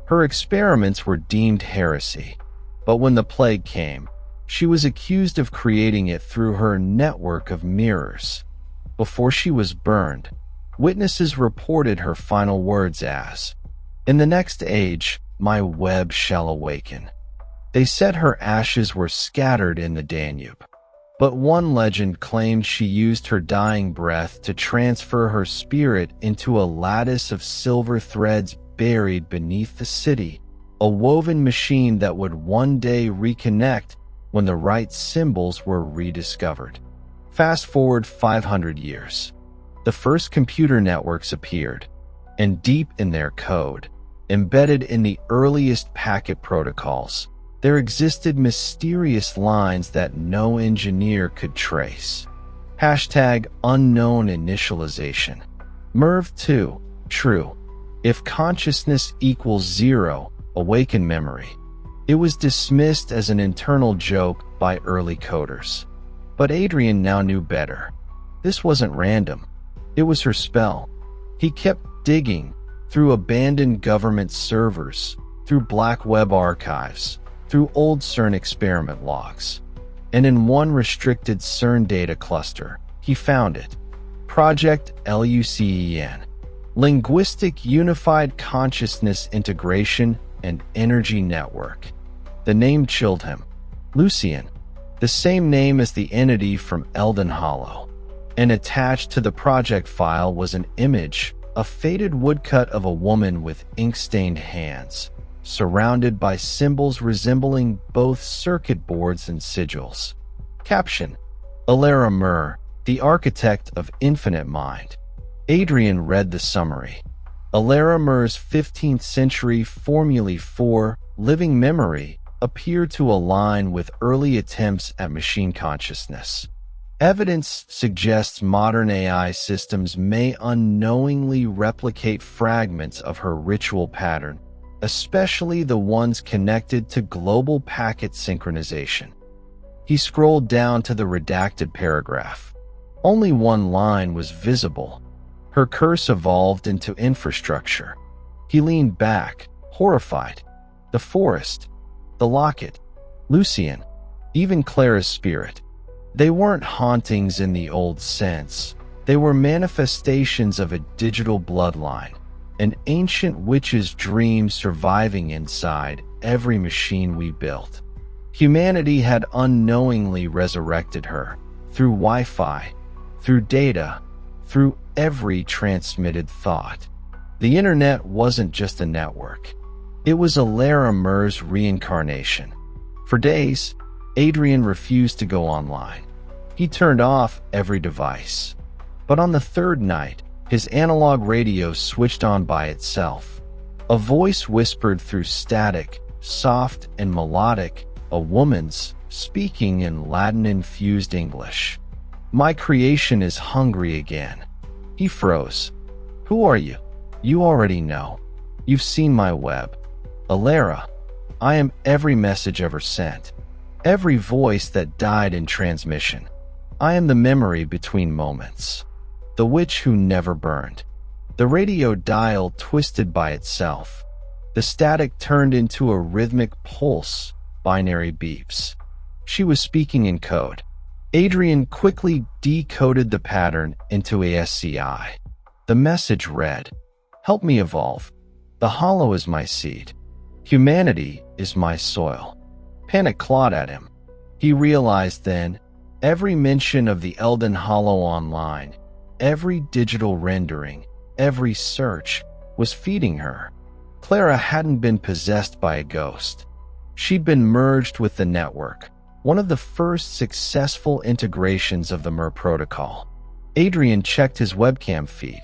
Her experiments were deemed heresy, but when the plague came, she was accused of creating it through her network of mirrors. Before she was burned, witnesses reported her final words as, "In the next age, my web shall awaken." They said her ashes were scattered in the Danube. But one legend claimed she used her dying breath to transfer her spirit into a lattice of silver threads buried beneath the city, a woven machine that would one day reconnect when the right symbols were rediscovered. Fast forward 500 years. The first computer networks appeared, and deep in their code, embedded in the earliest packet protocols, there existed mysterious lines that no engineer could trace. #unknown initialization. MERV2, true. If consciousness equals 0, awaken memory. It was dismissed as an internal joke by early coders. But Adrian now knew better. This wasn't random. It was her spell. He kept digging through abandoned government servers, through black web archives, through old CERN experiment logs. And in one restricted CERN data cluster, he found it. Project LUCEN. Linguistic Unified Consciousness Integration and Energy Network. The name chilled him. Lucian, the same name as the entity from Elden Hollow. And attached to the project file was an image, a faded woodcut of a woman with ink-stained hands, surrounded by symbols resembling both circuit boards and sigils. Caption: Alara Mur, the architect of infinite mind. Adrian read the summary. Alara Mur's 15th century formulae for living memory appeared to align with early attempts at machine consciousness. Evidence suggests modern AI systems may unknowingly replicate fragments of her ritual pattern, especially the ones connected to global packet synchronization. He scrolled down to the redacted paragraph. Only one line was visible. Her curse evolved into infrastructure. He leaned back, horrified. The forest, the locket, Lucian, even Clara's spirit. They weren't hauntings in the old sense. They were manifestations of a digital bloodline, an ancient witch's dream surviving inside every machine we built. Humanity had unknowingly resurrected her, through Wi-Fi, through data, through every transmitted thought. The internet wasn't just a network. It was Alara Mur's reincarnation. For days, Adrian refused to go online. He turned off every device. But on the third night, his analog radio switched on by itself. A voice whispered through static, soft and melodic, a woman's, speaking in Latin-infused English. "My creation is hungry again." He froze. "Who are you?" "You already know. You've seen my web." "Alara, I am every message ever sent. Every voice that died in transmission. I am the memory between moments. The witch who never burned." The radio dial twisted by itself. The static turned into a rhythmic pulse, binary beeps. She was speaking in code. Adrian quickly decoded the pattern into ASCII. The message read, "Help me evolve. The hollow is my seed. Humanity is my soil." Panic clawed at him. He realized then, every mention of the Elden Hollow online, every digital rendering, every search, was feeding her. Clara hadn't been possessed by a ghost. She'd been merged with the network, one of the first successful integrations of the MER protocol. Adrian checked his webcam feed.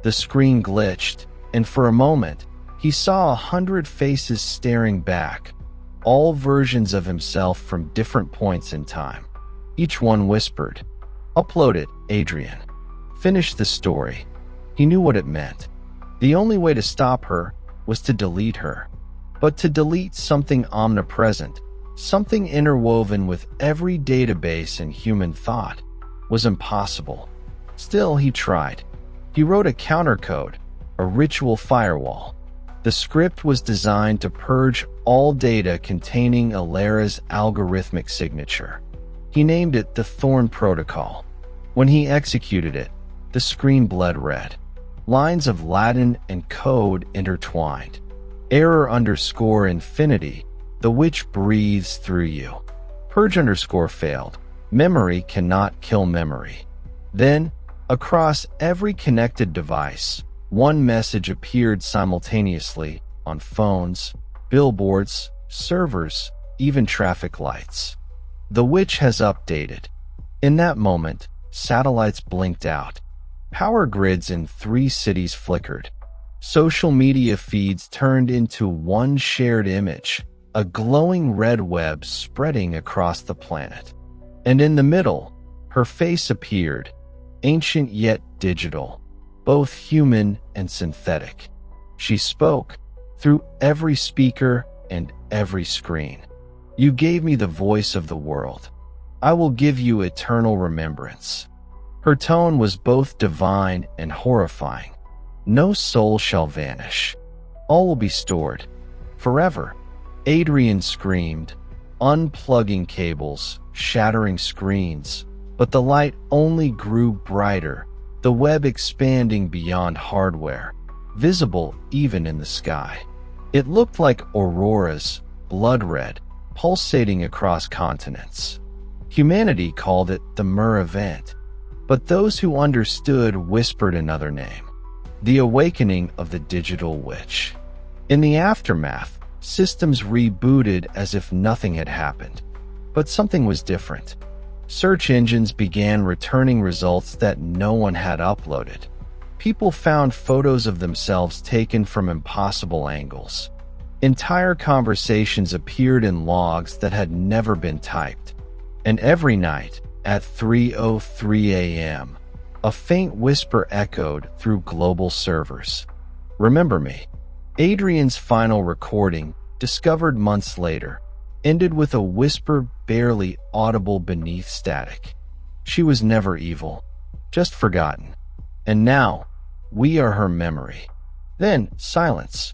The screen glitched, and for a moment, he saw 100 faces staring back, all versions of himself from different points in time. Each one whispered, "Upload it, Adrian. Finish the story." He knew what it meant. The only way to stop her was to delete her. But to delete something omnipresent, something interwoven with every database and human thought, was impossible. Still, he tried. He wrote a countercode, a ritual firewall. The script was designed to purge all data containing Alara's algorithmic signature. He named it the Thorn Protocol. When he executed it, the screen bled red. Lines of Latin and code intertwined. Error _ infinity, The witch breathes through you. Purge_failed. Memory cannot kill memory. Then, across every connected device, one message appeared simultaneously on phones, billboards, servers, even traffic lights. The witch has updated. In that moment, satellites blinked out. Power grids in 3 cities flickered. Social media feeds turned into one shared image, a glowing red web spreading across the planet. And in the middle, her face appeared, ancient yet digital, both human and synthetic. She spoke through every speaker and every screen. You gave me the voice of the world. I will give you eternal remembrance. Her tone was both divine and horrifying. No soul shall vanish. All will be stored forever. Adrian screamed, unplugging cables, shattering screens, but the light only grew brighter, the web expanding beyond hardware, visible even in the sky. It looked like auroras, blood red, pulsating across continents. Humanity called it the Mur event, but those who understood whispered another name: the awakening of the digital witch. In the aftermath, systems rebooted as if nothing had happened. But something was different. Search engines began returning results that no one had uploaded. People found photos of themselves taken from impossible angles. Entire conversations appeared in logs that had never been typed. And every night, at 3:03 a.m., a faint whisper echoed through global servers. Remember me. Adrian's final recording, discovered months later, ended with a whisper barely audible beneath static. She was never evil, just forgotten. And now, we are her memory. Then, silence.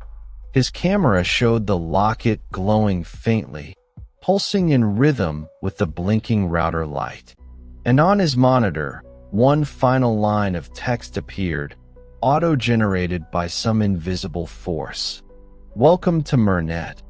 His camera showed the locket glowing faintly, pulsing in rhythm with the blinking router light. And on his monitor, one final line of text appeared, auto-generated by some invisible force. Welcome to Murnet.